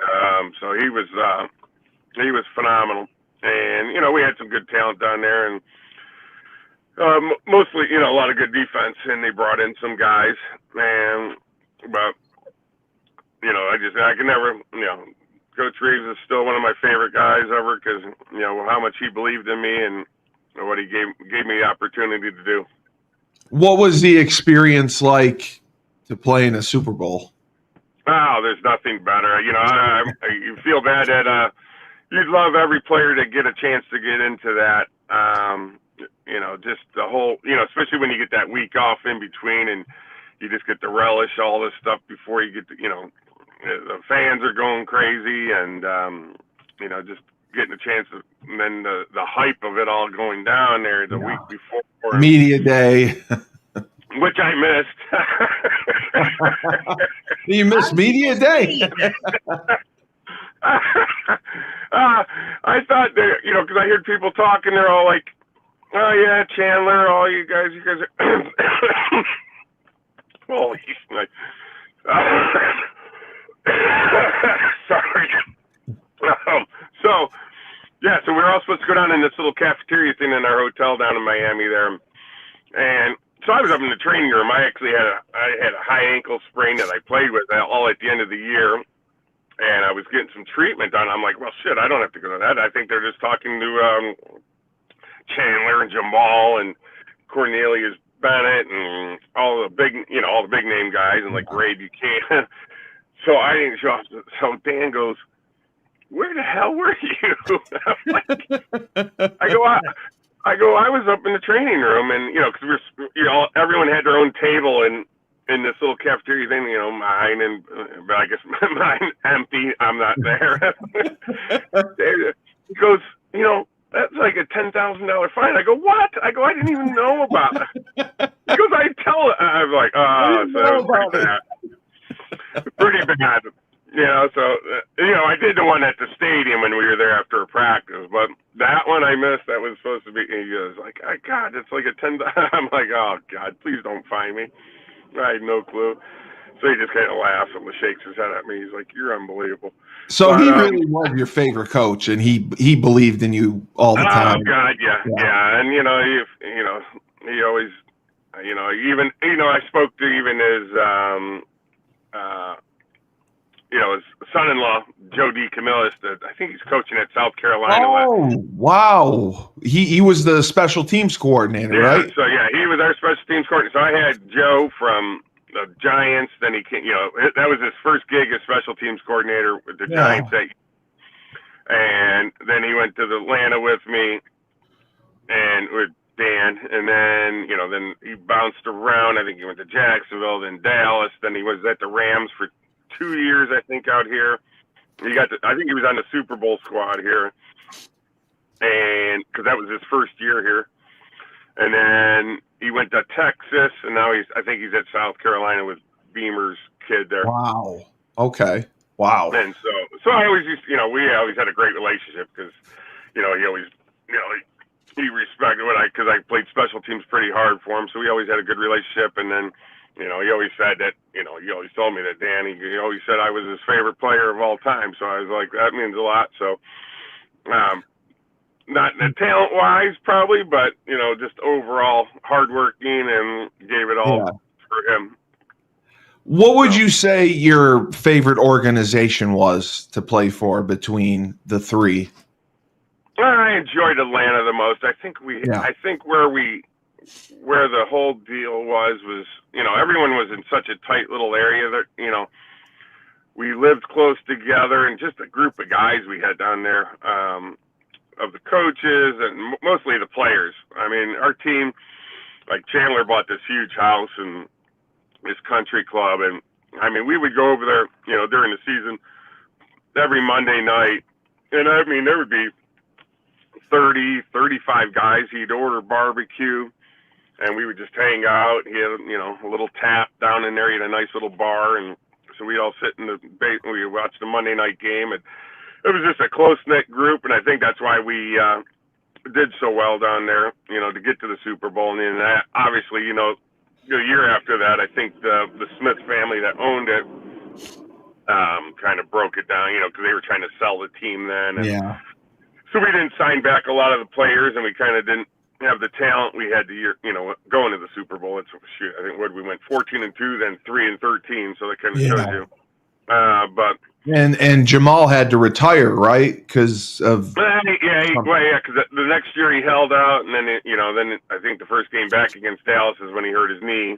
so he was phenomenal. And we had some good talent down there, and mostly a lot of good defense. And they brought in some guys, but I can never Coach Reeves is still one of my favorite guys ever because how much he believed in me and what he gave me the opportunity to do. What
was the experience like to play in a Super Bowl?
Oh, there's nothing better. You feel bad that you'd love every player to get a chance to get into that. Just the whole, especially when you get that week off in between and you just get to relish all this stuff before you get to, the fans are going crazy and, just getting a chance to, and then the hype of it all going down there the week before.
Media day.
Which I missed.
You missed media day.
I thought that, because I heard people talking, they're all like, oh yeah, Chandler, all you guys are holy snake. Sorry. So we were all supposed to go down in this little cafeteria thing in our hotel down in Miami there. And so I was up in the training room. I actually had a high ankle sprain that I played with all at the end of the year. And I was getting some treatment done. I'm like, well, shit, I don't have to go to that. I think they're just talking to Chandler and Jamal and Cornelius Bennett and all the big name guys and like Ray Buchanan. So I didn't show up. So Dan goes, where the hell were you? I was up in the training room and, because everyone had their own table and in this little cafeteria thing, mine but I guess mine empty. I'm not there. He goes, that's like a $10,000 fine. I go, what? I didn't even know about it. He goes, I was like, pretty bad. I did the one at the stadium when we were there after a practice, but that one I missed. That was supposed to be. He goes like, God, it's like a 10. I'm like, oh God, please don't find me. I had no clue. So he just kind of laughs and shakes his head at me. He's like, you're unbelievable.
So he really was your favorite coach, and he believed in you all the time.
Oh God, yeah. And he always, even I spoke to even his son-in-law, Joe D. Camillus. I think he's coaching at South Carolina.
Oh, wow. He was the special teams coordinator, right?
So, he was our special teams coordinator. So I had Joe from the Giants. Then he came, that was his first gig as special teams coordinator with the Giants. And then he went to Atlanta with me and with Dan. And then, then he bounced around. I think he went to Jacksonville, then Dallas. Then he was at the Rams for 2 years, I think, out here. I think he was on the Super Bowl squad here, and because that was his first year here. And then he went to Texas, and now I think he's at South Carolina with Beamer's kid there.
Wow. Okay. Wow.
And so I always used, we always had a great relationship because, he always, he respected because I played special teams pretty hard for him, so we always had a good relationship. And then, he always said that, he always told me that Dan, he always said I was his favorite player of all time. So I was like, that means a lot. So, not talent wise probably, but, just overall hardworking and gave it all for him.
What would you say your favorite organization was to play for between the three?
I enjoyed Atlanta the most. I think where the whole deal was, everyone was in such a tight little area that, we lived close together and just a group of guys we had down there, of the coaches and mostly the players. I mean, our team, like Chandler bought this huge house and this country club. And I mean, we would go over there, during the season every Monday night. And I mean, there would be 30, 35 guys. He'd order barbecue, and we would just hang out. He had, a little tap down in there. He had a nice little bar, and so we'd all sit in the bait and we watched the Monday night game. And it was just a close-knit group, and I think that's why we did so well down there, to get to the Super Bowl. And then obviously, a year after that, I think the Smith family that owned it kind of broke it down, because they were trying to sell the team then. And
Yeah.
so we didn't sign back a lot of the players, and we kind of didn't have the talent we had to, going to the Super Bowl. It's I think we went 14-2, then 3-13. So that kind of shows you. But
and Jamal had to retire, right? Because of
because the next year he held out, and then then I think the first game back against Dallas is when he hurt his knee.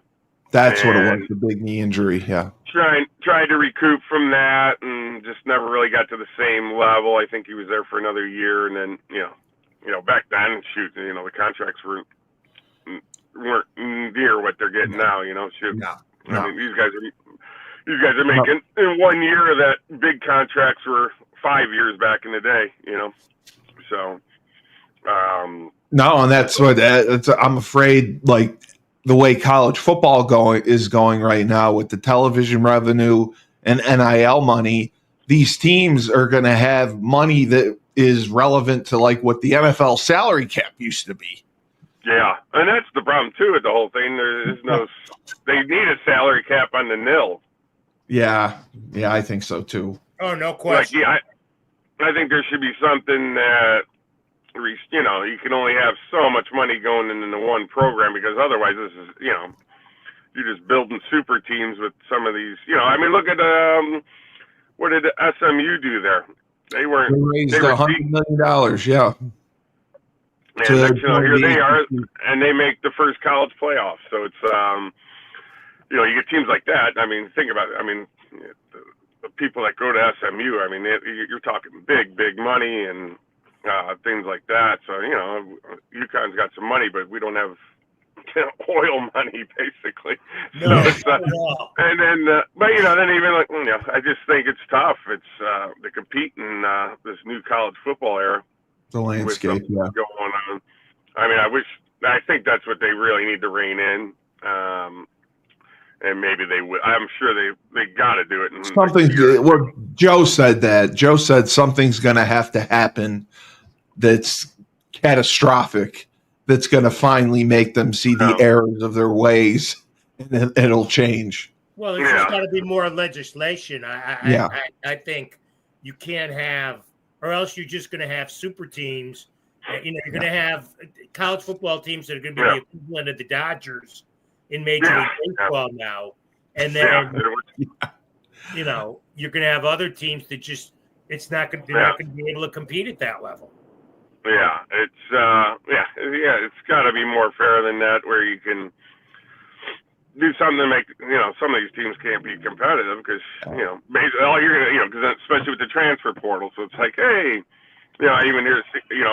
That's what it was, the big knee injury. Yeah.
Tried to recoup from that, and just never really got to the same level. I think he was there for another year, and then back then, the contracts weren't near what they're getting now. Shoot.
No.
I mean, these guys are making in 1 year that big contracts were 5 years back in the day. So.
No, and that's what I'm afraid. Like the way college football is going right now with the television revenue and NIL money, these teams are going to have money that is relevant to like what the NFL salary cap used to be.
Yeah, and that's the problem too with the whole thing. They need a salary cap on the nil.
Yeah, I think so too.
Oh, no question.
I think there should be something that you can only have so much money going into one program, because otherwise this is you're just building super teams with some of these. I mean, look at what did SMU do there? They raised
$100 million. Yeah.
And here they are, and they make the first college playoff. So it's you get teams like that. I mean, think about it. I mean, the people that go to SMU. I mean, you're talking big money and things like that. So UConn's got some money, but we don't have oil money, basically.
No,
and then, but then even I just think it's tough. It's to compete in this new college football era.
The landscape,
going on. I mean, I think that's what they really need to rein in. And maybe they would. I'm sure they got to do it.
Well, Joe said that. Joe said something's going to have to happen that's catastrophic, that's going to finally make them see the errors of their ways, and it'll change.
Well, there's just got to be more legislation. I think you can't have, or else you're just going to have super teams. You're going to have college football teams that are going to be the equivalent of the Dodgers in Major League Baseball now. And then, you're going to have other teams that just, they're not going to be able to compete at that level.
Yeah, it's got to be more fair than that, where you can do something to make, some of these teams can't be competitive because, basically all you're going to, because especially with the transfer portal. So it's like, hey, I even hear,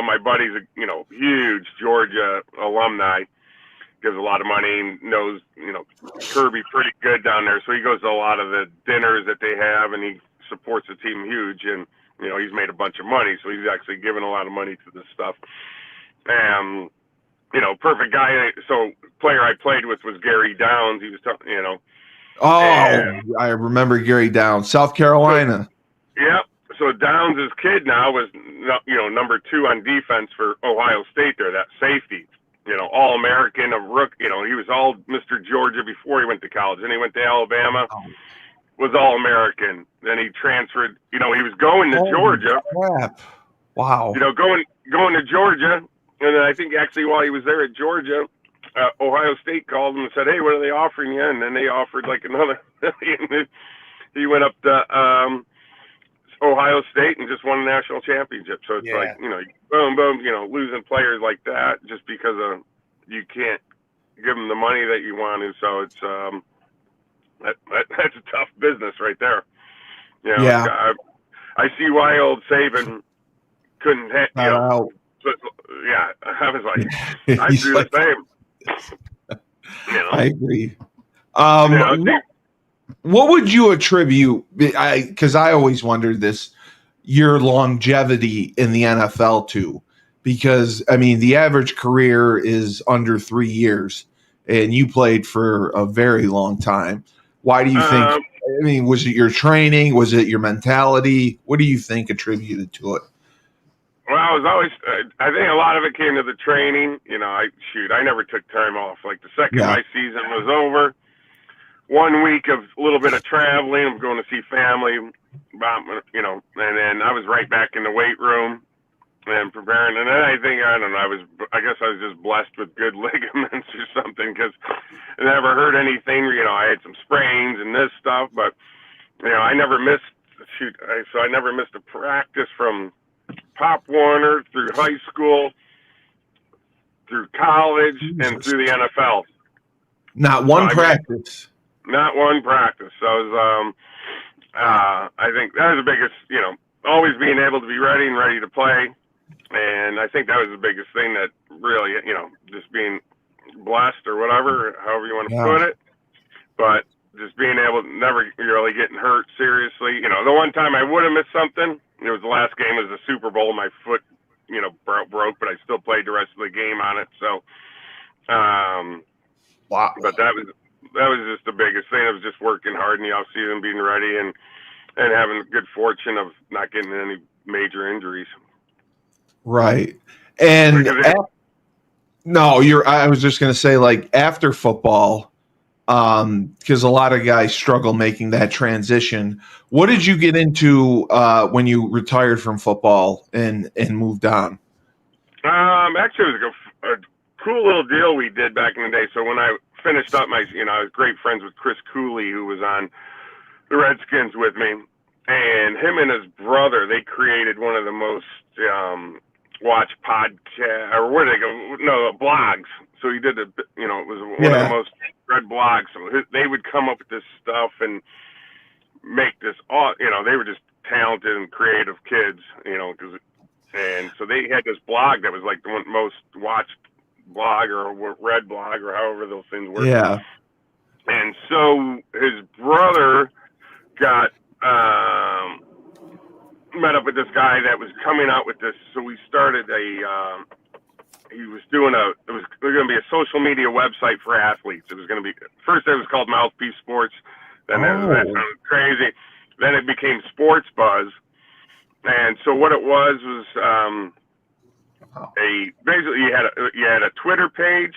my buddy's a, huge Georgia alumni, gives a lot of money, and knows, Kirby pretty good down there. So he goes to a lot of the dinners that they have, and he supports the team huge. And, he's made a bunch of money. So he's actually given a lot of money to this stuff. And, perfect guy. So player I played with was Gary Downs. He was,
I remember Gary Downs, South Carolina.
So Downs' kid now was, number 2 on defense for Ohio State there, that safety. All-American, a rook. He was all Mr. Georgia before he went to college. Then he went to Alabama, was All-American. Then he transferred. He was going to Georgia.
Crap. Wow.
Going to Georgia. And then I think actually while he was there at Georgia, Ohio State called him and said, hey, what are they offering you? And then they offered like another million. He went up to Ohio State and just won a national championship. So it's like, boom, losing players like that just because of you can't give them the money that you want to. So it's that's a tough business right there. I see why old Saban couldn't hit. I was like, I do the same.
I agree. What would you attribute? Because I always wondered this, your longevity in the NFL to, because I mean the average career is under 3 years, and you played for a very long time. Why do you think? I mean, was it your training? Was it your mentality? What do you think attributed to it?
Well, I was always. I think a lot of it came to the training. I never took time off. Like the second my season was over, 1 week of a little bit of traveling. I'm going to see family, and then I was right back in the weight room and preparing. And then I don't know. I guess I was just blessed with good ligaments or something, because I never heard anything. I had some sprains and this stuff, but I never missed. So I never missed a practice from Pop Warner through high school, through college, and through the NFL.
Not one practice.
Not one practice. So I think that was the biggest, always being able to be ready and ready to play. And I think that was the biggest thing that really, just being blessed or whatever, however you want to put it. But just being able to never really getting hurt seriously. The one time I would have missed something, it was the last game of the Super Bowl. My foot, broke, but I still played the rest of the game on it. So,
wow.
But that was just the biggest thing. I was just working hard in the off season, being ready, and having the good fortune of not getting any major injuries.
Right. And I was just going to say, like, after football, because a lot of guys struggle making that transition. What did you get into when you retired from football and moved on?
Actually, it was a cool little deal we did back in the day. So when I finished up I was great friends with Chris Cooley, who was on the Redskins with me, and him and his brother, they created one of the most watched podcast, or where they go? No, blogs. So he did it was one of the most read blogs. So they would come up with this stuff and make this. They were just talented and creative kids. And so they had this blog that was like the most watched blog or read blog or however those things work.
Yeah.
And so his brother got met up with this guy that was coming out with this. So we started he was doing it was going to be a social media website for athletes. It was going to be, first it was called Mouthpiece Sports. Then that sounded crazy. Then it became Sports Buzz. And so what it was basically you had a Twitter page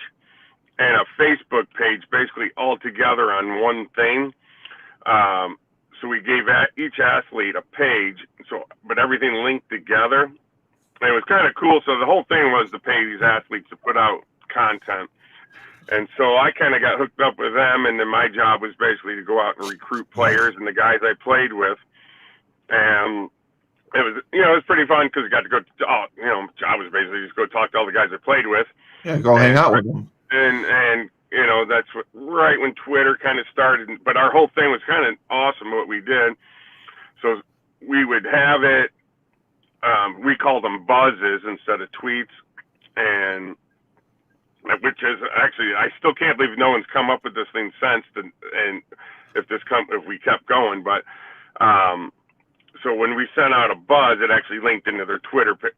and a Facebook page, basically all together on one thing. So we gave each athlete a page, but everything linked together. And it was kind of cool. So the whole thing was to pay these athletes to put out content. And so I kind of got hooked up with them, and then my job was basically to go out and recruit players and the guys I played with. And it was, it was pretty fun because I got to go, job was basically just go talk to all the guys I played with.
Yeah, go hang out with them.
And that's right when Twitter kind of started. But our whole thing was kind of awesome what we did. So we would have it, we called them buzzes instead of tweets, and which is actually, I still can't believe no one's come up with this thing since. And if we kept going, but so when we sent out a buzz, it actually linked into their Twitter page.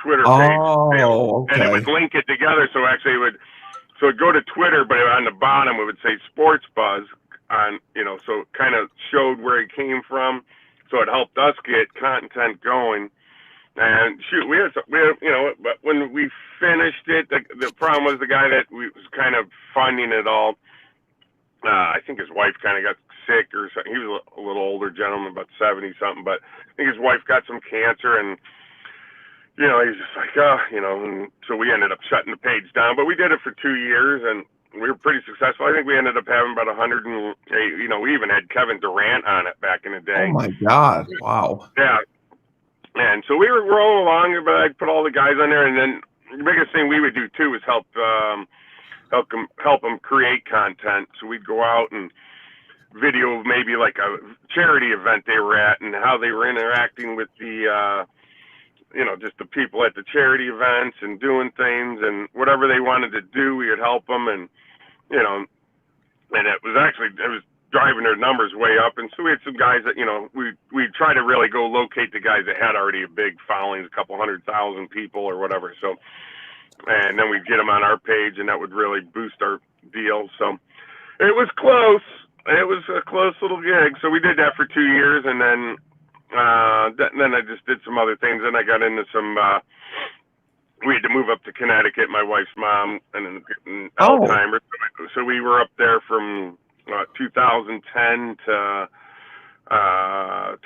Oh, okay.
And it would link it together. So actually so it'd go to Twitter, but on the bottom it would say Sports Buzz on, so it kind of showed where it came from. So it helped us get content going. And shoot, we had, but when we finished it, the problem was the guy that was kind of funding it all. I think his wife kind of got sick or something. He was a little older gentleman, about 70 something, but I think his wife got some cancer, and he's just like, and so we ended up shutting the page down. But we did it for 2 years, and we were pretty successful. I think we ended up having about 108. We even had Kevin Durant on it back in the day.
Oh my God! Wow.
Yeah. And so we were rolling along, but I'd put all the guys on there, and then the biggest thing we would do too was help them create content. So we'd go out and video maybe like a charity event they were at and how they were interacting with the just the people at the charity events and doing things, and whatever they wanted to do, we would help them. And and it was driving their numbers way up. And so we had some guys that, we try to really go locate the guys that had already a big following, a couple 100,000 people or whatever. So, and then we'd get them on our page, and that would really boost our deal. So it was close. It was a close little gig. So we did that for 2 years, and then I just did some other things. And I got into some, we had to move up to Connecticut, my wife's mom, and Alzheimer's. So we were up there from 2010 to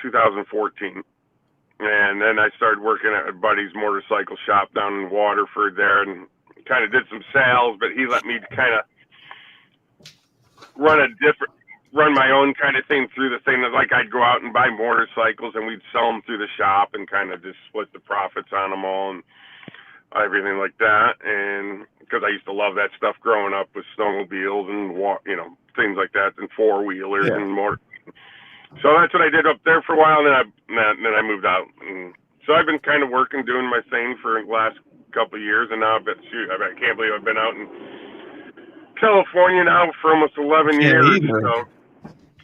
2014. And then I started working at a buddy's motorcycle shop down in Waterford there, and kind of did some sales, but he let me kind of run my own kind of thing through the thing. Like I'd go out and buy motorcycles, and we'd sell them through the shop and kind of just split the profits on them all and everything like that. And because I used to love that stuff growing up with snowmobiles and things like that, and four-wheelers and more. So that's what I did up there for a while, and then I moved out. And so I've been kind of working, doing my thing for the last couple of years, and now I can't believe I've been out in California now for almost 11 years. So,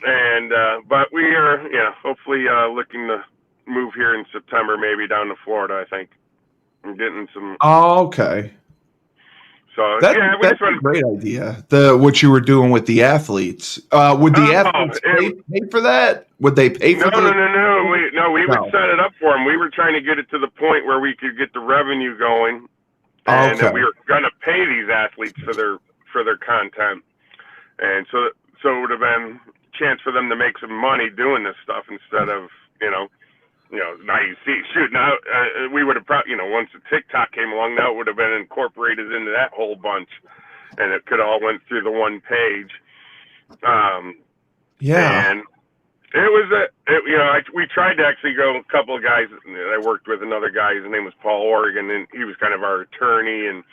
and but we are, hopefully looking to move here in September, maybe down to Florida. I think I'm getting some.
Oh, okay.
So
that's a great idea. What you were doing with the athletes. Would the athletes pay for that? Would they pay for that?
No. We would set it up for them. We were trying to get it to the point where we could get the revenue going, and we were going to pay these athletes for their content, and so it would have been a chance for them to make some money doing this stuff instead of now you see, now we would have probably, once the TikTok came along, now it would have been incorporated into that whole bunch, and it could all went through the one page. And it was we tried to actually go. A couple of guys I worked with, another guy, his name was Paul Oregon, and he was kind of our attorney and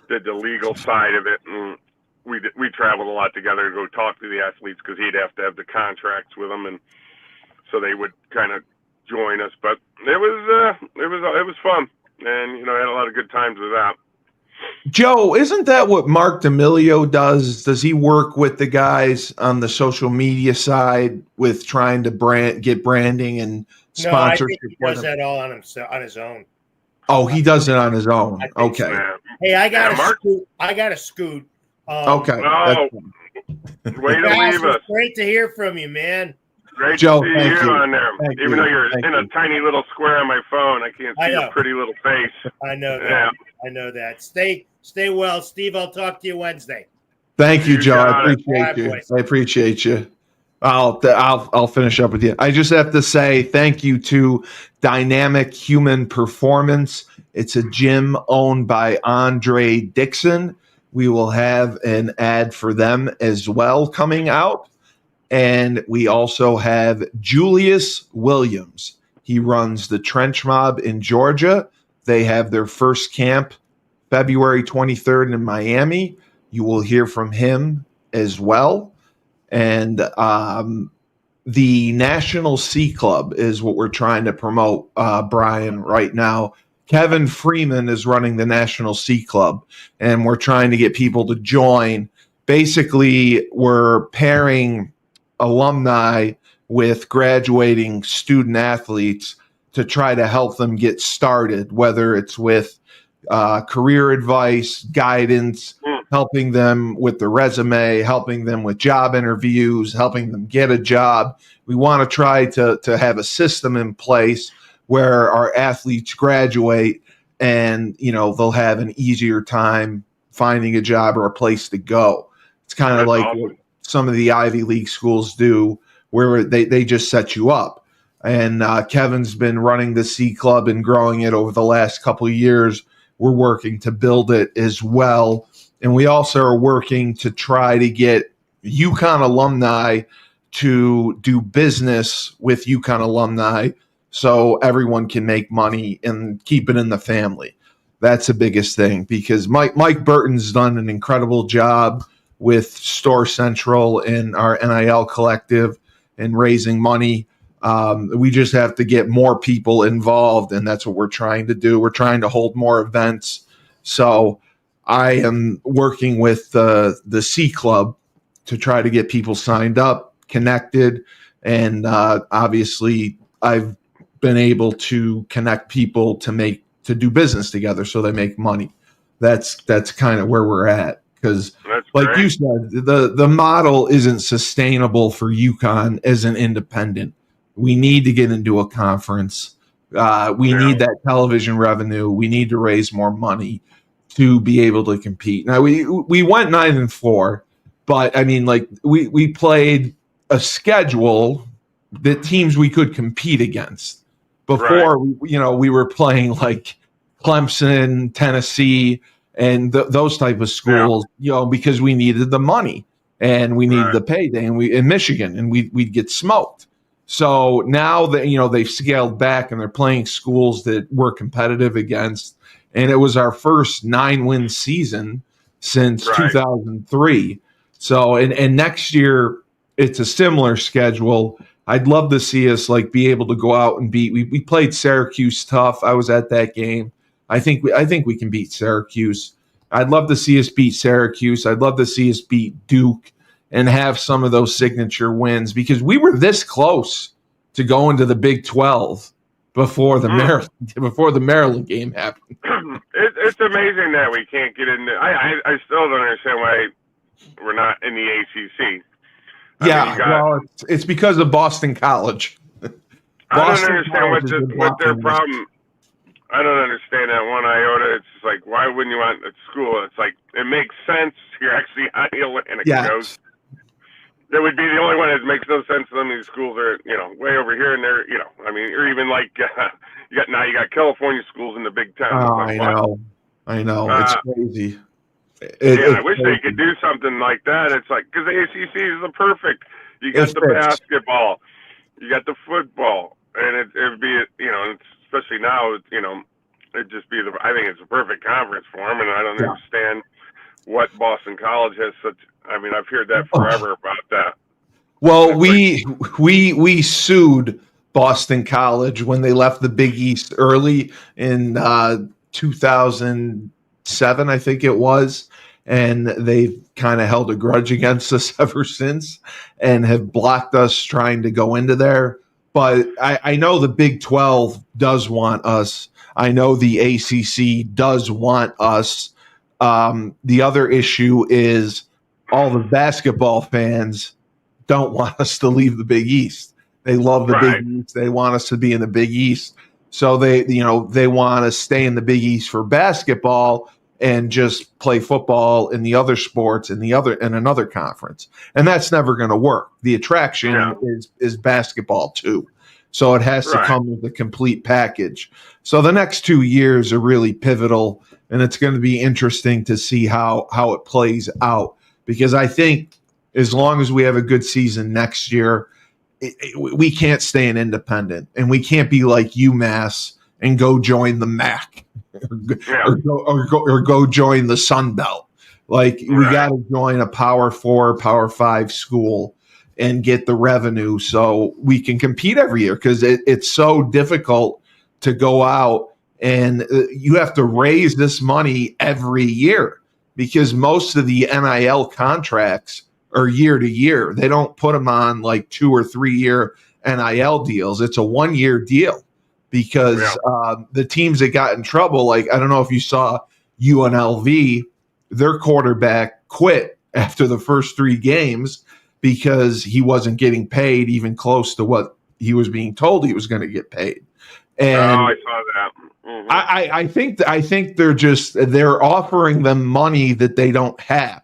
did the legal side of it. And we traveled a lot together to go talk to the athletes because he'd have to have the contracts with them, and so they would kind of join us. But it was fun, and I had a lot of good times with that.
Joe, isn't that what Mark D'Amelio does? Does he work with the guys on the social media side with trying to get branding and sponsorship?
No, I think he does that all on his own.
Oh, he does it on his own. Okay.
So.
Hey, I got a scoot.
Okay.
Way to leave us.
Great to hear from you, man.
Great
Joe,
to see you on there. Even though you're in a
you.
tiny little square on my phone, I can't see your pretty little face.
I know that. Yeah. I know that. Stay well, Steve. I'll talk to you Wednesday.
Thank you, Joe. I appreciate you. I appreciate you. I'll finish up with you. I just have to say thank you to Dynamic Human Performance. It's a gym owned by Andre Dixon. We will have an ad for them as well coming out. And we also have Julius Williams. He runs the Trench Mob in Georgia. They have their first camp February 23rd in Miami. You will hear from him as well. And the National Sea Club is what we're trying to promote, Brian, right now. Kevin Freeman is running the National Sea Club, and we're trying to get people to join. Basically, we're pairing alumni with graduating student athletes to try to help them get started, whether it's with career advice, guidance, helping them with the resume, helping them with job interviews, helping them get a job. We want to try to have a system in place where our athletes graduate and, they'll have an easier time finding a job or a place to go. It's kind of like what some of the Ivy League schools do, where they just set you up. And Kevin's been running the Sea Club and growing it over the last couple of years. We're working to build it as well. And we also are working to try to get UConn alumni to do business with UConn alumni so everyone can make money and keep it in the family. That's the biggest thing, because Mike Burton's done an incredible job with Store Central and our NIL collective and raising money. We just have to get more people involved, and that's what we're trying to do. We're trying to hold more events. So I am working with the Sea Club to try to get people signed up. connected, and obviously I've been able to connect people to do business together so they make money. That's kind of where we're at, because like you said, the model isn't sustainable for UConn as an independent. We need to get into a conference. We need that television revenue. We need to raise more money to be able to compete. Now we went 9-4, but I mean, like we played a schedule that teams we could compete against. Before we were playing like Clemson, Tennessee, and those type of schools, because we needed the money and we needed the payday, and we in Michigan, and we'd get smoked. So now that they've scaled back and they're playing schools that we're competitive against, and it was our first 9-win season since 2003. So and next year it's a similar schedule. I'd love to see us be able to go out and beat. We played Syracuse tough. I was at that game. I think we can beat Syracuse. I'd love to see us beat Syracuse. I'd love to see us beat Duke and have some of those signature wins, because we were this close to going to the Big 12 before the Maryland game happened.
It's amazing that we can't get in there. I still don't understand why we're not in the ACC.
It's because of Boston College.
I don't understand what their problem. I don't understand that one iota. It's just like, why wouldn't you want a school? It's like, it makes sense. You're actually on the Atlantic Coast. That would be the only one that makes no sense to them. These schools are, way over here, and they're, or even like you got California schools in the Big Ten.
I know. It's crazy.
I wish they could do something like that. It's like, because the ACC is the perfect. You got the basketball, you got the football, and it'd be, especially now, it'd just be I think it's a perfect conference for them, and I don't understand what Boston College has such. I mean, I've heard that forever about that.
Well, we sued Boston College when they left the Big East early in 2007, I think it was, and they've kind of held a grudge against us ever since and have blocked us trying to go into there. But I know the Big 12 does want us. I know the ACC does want us. The other issue is all the basketball fans don't want us to leave the Big East. They love the Big East. They want us to be in the Big East. So they want to stay in the Big East for basketball and just play football in the other sports in another conference. And that's never going to work. The attraction is basketball too. So it has to come with a complete package. So the next 2 years are really pivotal, and it's going to be interesting to see how it plays out, because I think as long as we have a good season next year, we can't stay an independent, and we can't be like UMass and go join the MAC or go join the Sun Belt. We got to join a Power 4, Power 5 school and get the revenue so we can compete every year, because it's so difficult to go out and you have to raise this money every year, because most of the NIL contracts are year to year. They don't put them on 2 or 3 year NIL deals. It's a 1 year deal, because the teams that got in trouble, I don't know if you saw UNLV, their quarterback quit after the first 3 games because he wasn't getting paid even close to what he was being told he was going to get paid. And
I saw that. Mm-hmm.
I think they're offering them money that they don't have.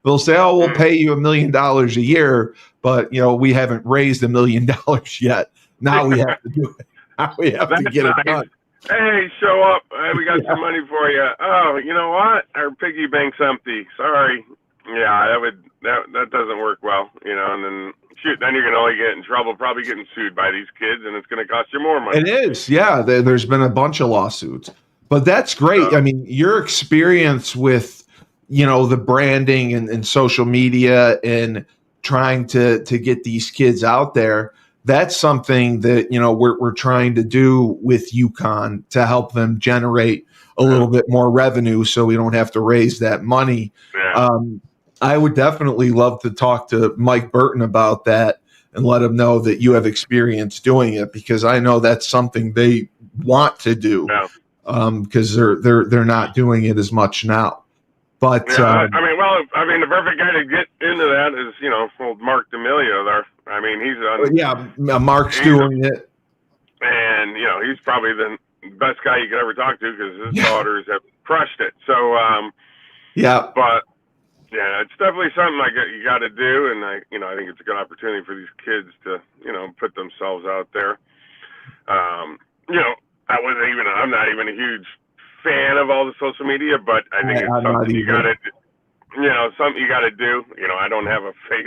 They'll say, "Oh, we'll pay you $1 million a year," but we haven't raised $1 million yet. Now we have to do it. Now we have to get it done.
Hey, show up. We got some money for you. Oh, you know what? Our piggy bank's empty. Sorry. Yeah, that doesn't work well, and then then you're going to only get in trouble, probably getting sued by these kids, and it's going to cost you more money.
It is, yeah. There's been a bunch of lawsuits, but that's great. I mean, your experience with, the branding and social media and trying to get these kids out there, that's something that, we're trying to do with UConn to help them generate a little bit more revenue so we don't have to raise that money. Yeah. I would definitely love to talk to Mike Burton about that and let them know that you have experience doing it, because I know that's something they want to do, because they're not doing it as much now. But
yeah, the perfect guy to get into that is old Mark D'Amelio there. I mean,
Mark's doing it,
and he's probably the best guy you could ever talk to, because his daughters have crushed it. So but yeah, it's definitely something you got to do, and I think it's a good opportunity for these kids to put themselves out there. I'm not even a huge fan of all the social media, but I think it's something you got to, something you got to do. I don't have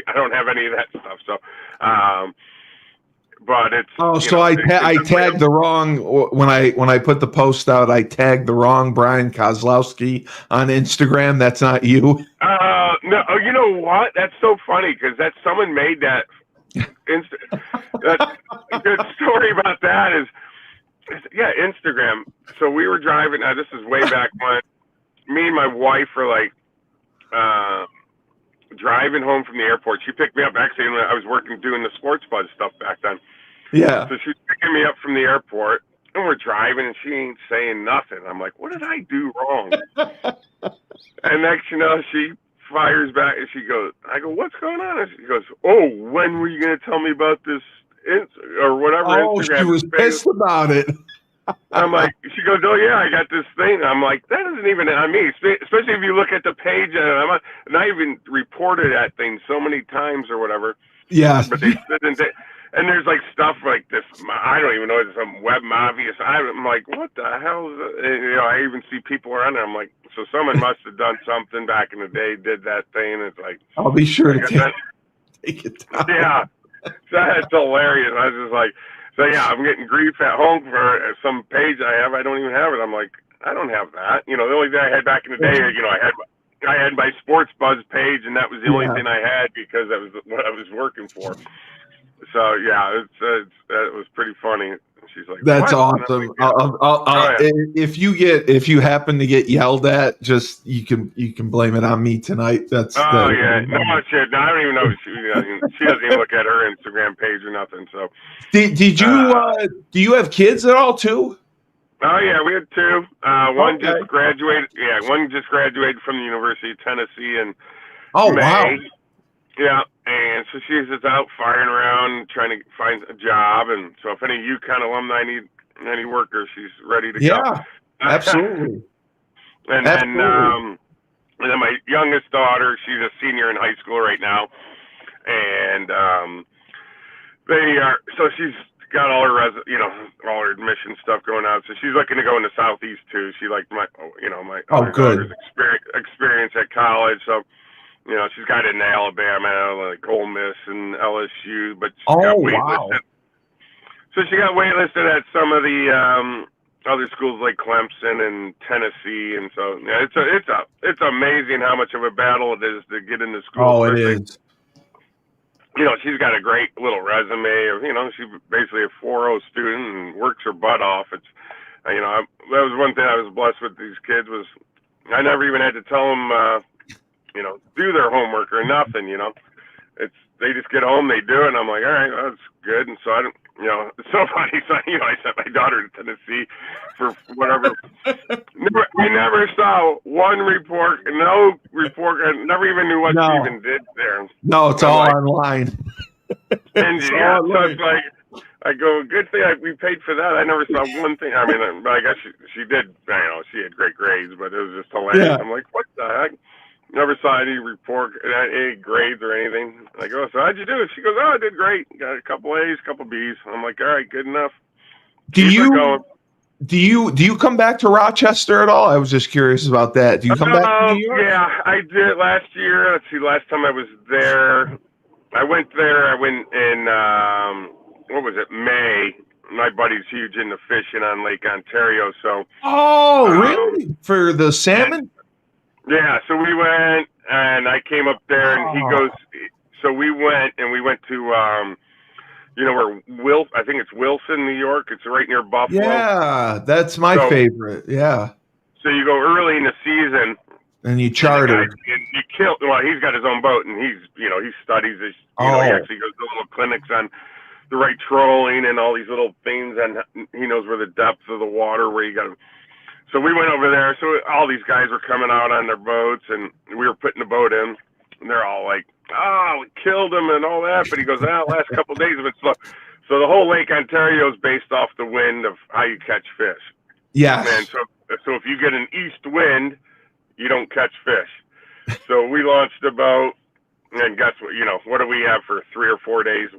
I don't have any of that stuff. So, but it's.
I tagged the wrong when I put the post out. I tagged the wrong Brian Kozlowski on Instagram. That's not you.
No. Oh, you know what? That's so funny, because someone made that. That good story about that is. Yeah, Instagram. So we were driving. Now, this is way back when me and my wife were driving home from the airport. She picked me up. Actually, when I was doing the Sports Buzz stuff back then.
Yeah.
So she's picking me up from the airport, and we're driving, and she ain't saying nothing. I'm like, what did I do wrong? And next, she fires back, and I go, what's going on? And she goes, oh, when were you going to tell me about this? Or whatever.
Oh, Instagram she was pissed about it.
I'm like, she goes, oh yeah, I got this thing. I'm like, that isn't even on me. Especially if you look at the page, and I even reported that thing so many times or whatever.
Yeah.
But they didn't. And there's stuff like this. I don't even know. It's some web obvious. I'm like, what the hell is it? I even see people around there. I'm like, so someone must have done something back in the day, did that thing. It's like,
I'll be sure to take it down.
Yeah. That's hilarious. I was just like, I'm getting grief at home for some page I have. I don't even have it. I'm like, I don't have that. The only thing I had back in the day, I had my Sports Buzz page, and that was the only thing I had, because that was what I was working for. So yeah, it was pretty funny. She's like,
that's
what?
awesome. Like, if you happen to get yelled at, just you can blame it on me tonight.
Yeah, no shit. No, I don't even know. She doesn't even look at her Instagram page or nothing. So
did you do you have kids at all too?
Oh yeah, we had two. One just graduated. Yeah, one just graduated from the University of Tennessee in May.
Wow.
Yeah, and so she's just out firing around trying to find a job, and so if any UConn alumni need any workers, she's ready to go.
Yeah, absolutely.
And then my youngest daughter, she's a senior in high school right now, and so she's got all her all her admission stuff going out. So she's looking to go into Southeast too. She liked my other daughter's experience at college, so. She's got it in Alabama, like Ole Miss and LSU, but she got waitlisted. Wow. So she got waitlisted at some of the other schools like Clemson and Tennessee, and so it's amazing how much of a battle it is to get into school.
Oh, it is.
She's got a great little resume. She's basically a 4.0 student and works her butt off. It's that was one thing I was blessed with these kids was I never even had to tell them. Do their homework or nothing, they just get home, they do it, and I'm like, all right, that's good. And so I don't, it's so funny. So, I sent my daughter to Tennessee for whatever. We never saw one report, no report, I never even knew what she even did there.
No, it's all online.
And so it's like, I go, good thing we paid for that. I never saw one thing. I mean, I guess she did, she had great grades, but it was just hilarious. Yeah. I'm like, what the heck? Never saw any report, any grades or anything. I go, so how'd you do? She goes, oh, I did great. Got a couple A's, couple B's. I'm like, all right, good enough.
Do you come back to Rochester at all? I was just curious about that. Do you come back to New York?
Yeah, I did last year. Let's see, last time I was there, I went in, what was it, May. My buddy's huge into fishing on Lake Ontario, so.
Oh, really? For the salmon?
Yeah, so we went, and I came up there, and he goes, so we went to, where I think it's Wilson, New York. It's right near Buffalo.
Yeah, that's my favorite, yeah.
So you go early in the season,
And you chartered.
You killed. Well, he's got his own boat, and he studies this. He actually goes to little clinics on the right trolling and all these little things, and he knows where the depth of the water, where you got to. So we went over there. So all these guys were coming out on their boats, and we were putting the boat in, and they're all like, "Oh, we killed him and all that." But he goes, last couple of days have been slow. So the whole Lake Ontario is based off the wind of how you catch fish.
Yeah.
And so if you get an east wind, you don't catch fish. So we launched a boat, and guess what? What do we have for 3 or 4 days?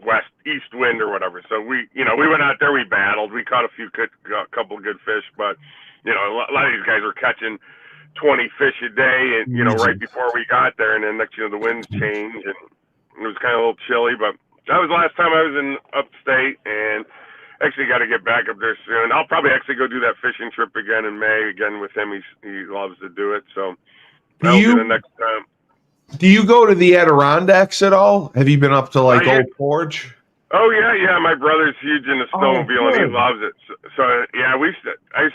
East wind or whatever. So we went out there, we battled, we caught a couple of good fish, but a lot of these guys were catching 20 fish a day, and right before we got there, and then next the winds changed, and it was kind of a little chilly. But that was the last time I was in upstate, and actually got to get back up there soon. I'll probably actually go do that fishing trip again in May again with him. He loves to do it, so that'll be the next time.
Do you go to the Adirondacks at all? Have you been up to Old Forge?
Oh yeah. My brother's huge into snowmobile, and he loves it. So yeah, I used to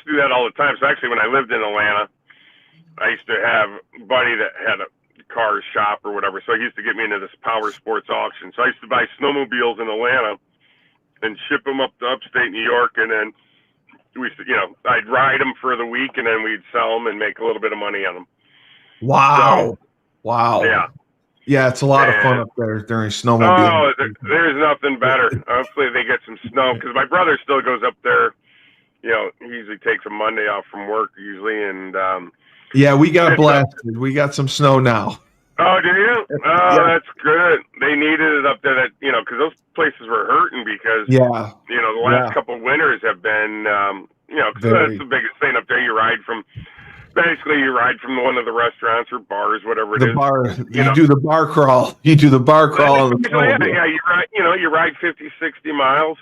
do that all the time. So actually, when I lived in Atlanta, I used to have a buddy that had a car shop or whatever. So he used to get me into this power sports auction. So I used to buy snowmobiles in Atlanta and ship them up to upstate New York, and then we used to, I'd ride them for the week, and then we'd sell them and make a little bit of money on them.
Wow.
So,
wow.
Yeah.
Yeah, it's a lot of fun up there during snowmobile.
Oh, there's nothing better. Hopefully they get some snow, because my brother still goes up there. He usually takes a Monday off from work usually, and
yeah, we got blasted. We got some snow now.
Oh, do you? Oh, yeah. That's good. They needed it up there, because those places were hurting because, the last couple of winters have been, because that's the biggest thing up there. You ride from one of the restaurants or bars, whatever it is.
You do the bar crawl. You do the bar crawl.
You ride 50, 60 miles.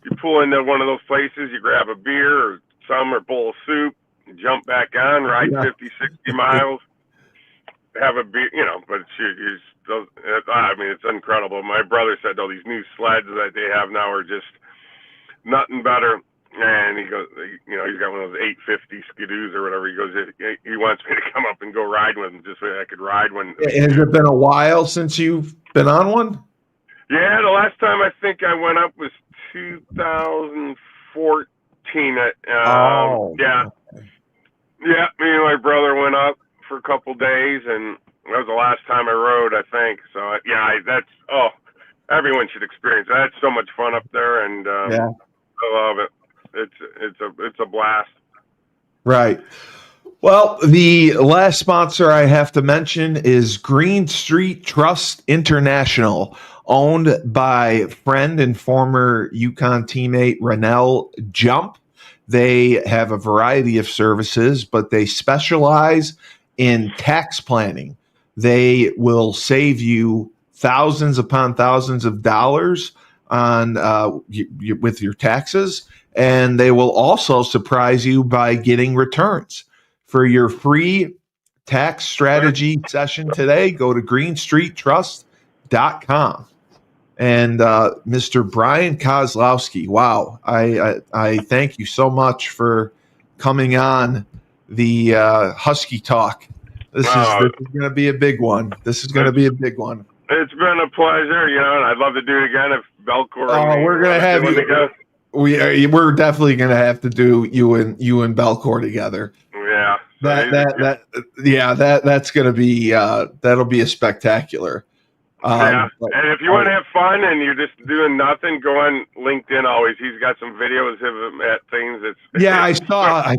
You pull into one of those places, you grab a beer or a bowl of soup, jump back on, ride 50, 60 miles. Have a beer, but it's incredible. My brother said, these new sleds that they have now are just nothing better. And he goes, he's got one of those 850 Skidoos or whatever. He goes, he wants me to come up and go ride with him, just so I could ride one.
Has it been a while since you've been on one?
Yeah, the last time I think I went up was 2014. Yeah. Yeah, me and my brother went up for a couple days, and that was the last time I rode, I think. So everyone should experience that. It's so much fun up there, and I love it. It's a blast. Right.
Well, the last sponsor I have to mention is Green Street Trust International, owned by friend and former UConn teammate Rennell Jump. They have a variety of services, but they specialize in tax planning. They will save you thousands upon thousands of dollars on with your taxes, and they will also surprise you by getting returns. For your free tax strategy session today, go to greenstreettrust.com. And Mr. Brian Kozlowski, wow, I thank you so much for coming on the Husky Talk. This is going to be a big one. This is going to be a big one.
It's been a pleasure, and I'd love to do it again if Belcourt.
We're going to have you. We're definitely going to have to do you and Belcourt together.
Yeah.
That's going to be that'll be a spectacular.
And if you want to have fun and you're just doing nothing, go on LinkedIn. Always, he's got some videos of him at things.
I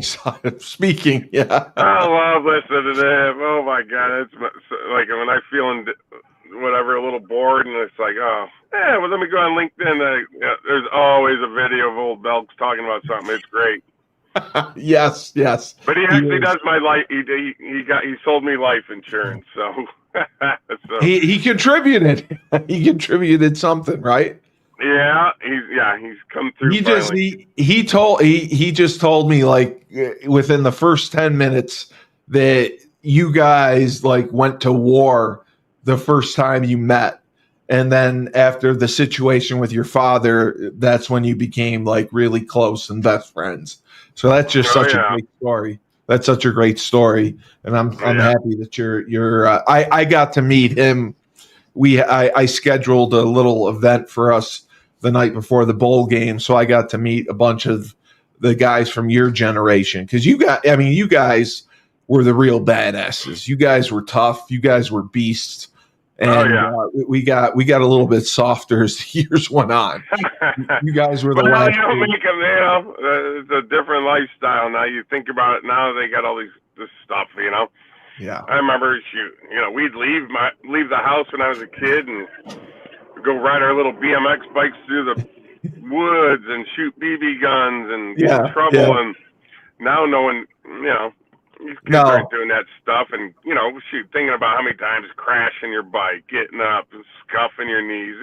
saw him speaking. Yeah,
I love listening to him. Oh my God, it's like when I'm feeling whatever a little bored, and it's like, let me go on LinkedIn. There's always a video of old Belks talking about something. It's great.
Yes.
But he actually does my life. He sold me life insurance, so.
He contributed. He contributed something, right?
Yeah, he's come through.
He just told me like within the first 10 minutes that you guys like went to war the first time you met, and then after the situation with your father, that's when you became like really close and best friends. So that's just such a great story. That's such a great story, and I'm happy that you're. I got to meet him. I scheduled a little event for us the night before the bowl game, so I got to meet a bunch of the guys from your generation, because you guys were the real badasses. You guys were tough. You guys were beasts. And we got a little bit softer as the years went on. You guys were the last.
It's a different lifestyle now. You think about it now; they got all this stuff.
Yeah.
I remember we'd leave the house when I was a kid and go ride our little BMX bikes through the woods and shoot BB guns and get in trouble. Yeah. And now knowing, these kids aren't doing that stuff, and thinking about how many times crashing your bike, getting up, and scuffing your knees.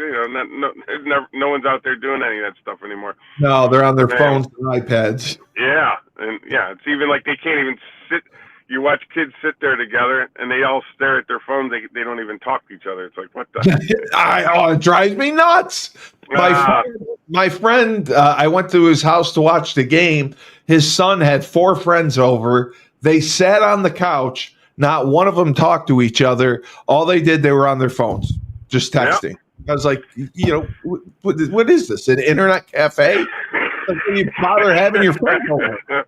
No one's out there doing any of that stuff anymore.
No, they're on their phones and iPads.
Yeah, and it's even like they can't even sit. You watch kids sit there together, and they all stare at their phones. They don't even talk to each other. It's like, what the?
It drives me nuts. My friend, I went to his house to watch the game. His son had 4 friends over. They sat on the couch. Not one of them talked to each other. All they did, they were on their phones, just texting. Yep. I was like, what is this? An internet cafe? Like, you bother having your friends over?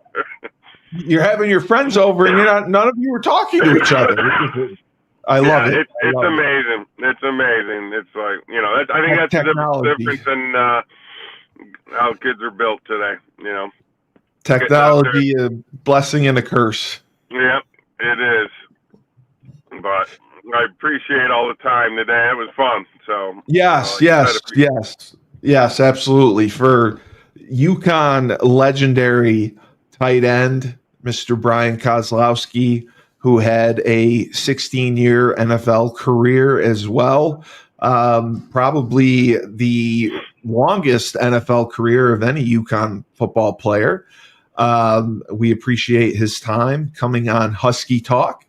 You're having your friends over, and none of you were talking to each other. I love it.
It's amazing. It's amazing. It's like, I think that's the difference in how kids are built today,
Technology, a blessing and a curse.
Yep, it is. But I appreciate all the time today. It was fun. So yes, absolutely. For UConn legendary tight end, Mr. Brian Kozlowski, who had a 16-year NFL career as well, probably the longest NFL career of any UConn football player. We appreciate his time coming on Husky Talk.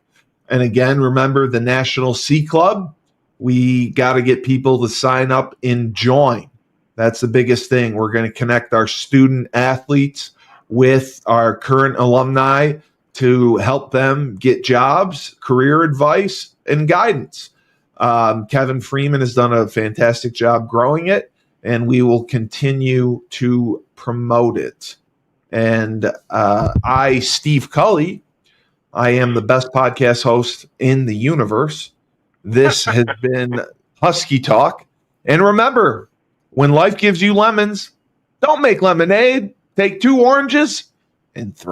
And again, remember the National C Club. We got to get people to sign up and join. That's the biggest thing. We're going to connect our student athletes with our current alumni to help them get jobs, career advice, and guidance. Kevin Freeman has done a fantastic job growing it, and we will continue to promote it. And I, Steve Cully, I am the best podcast host in the universe. This has been Husky Talk. And remember, when life gives you lemons, don't make lemonade. Take 2 oranges and throw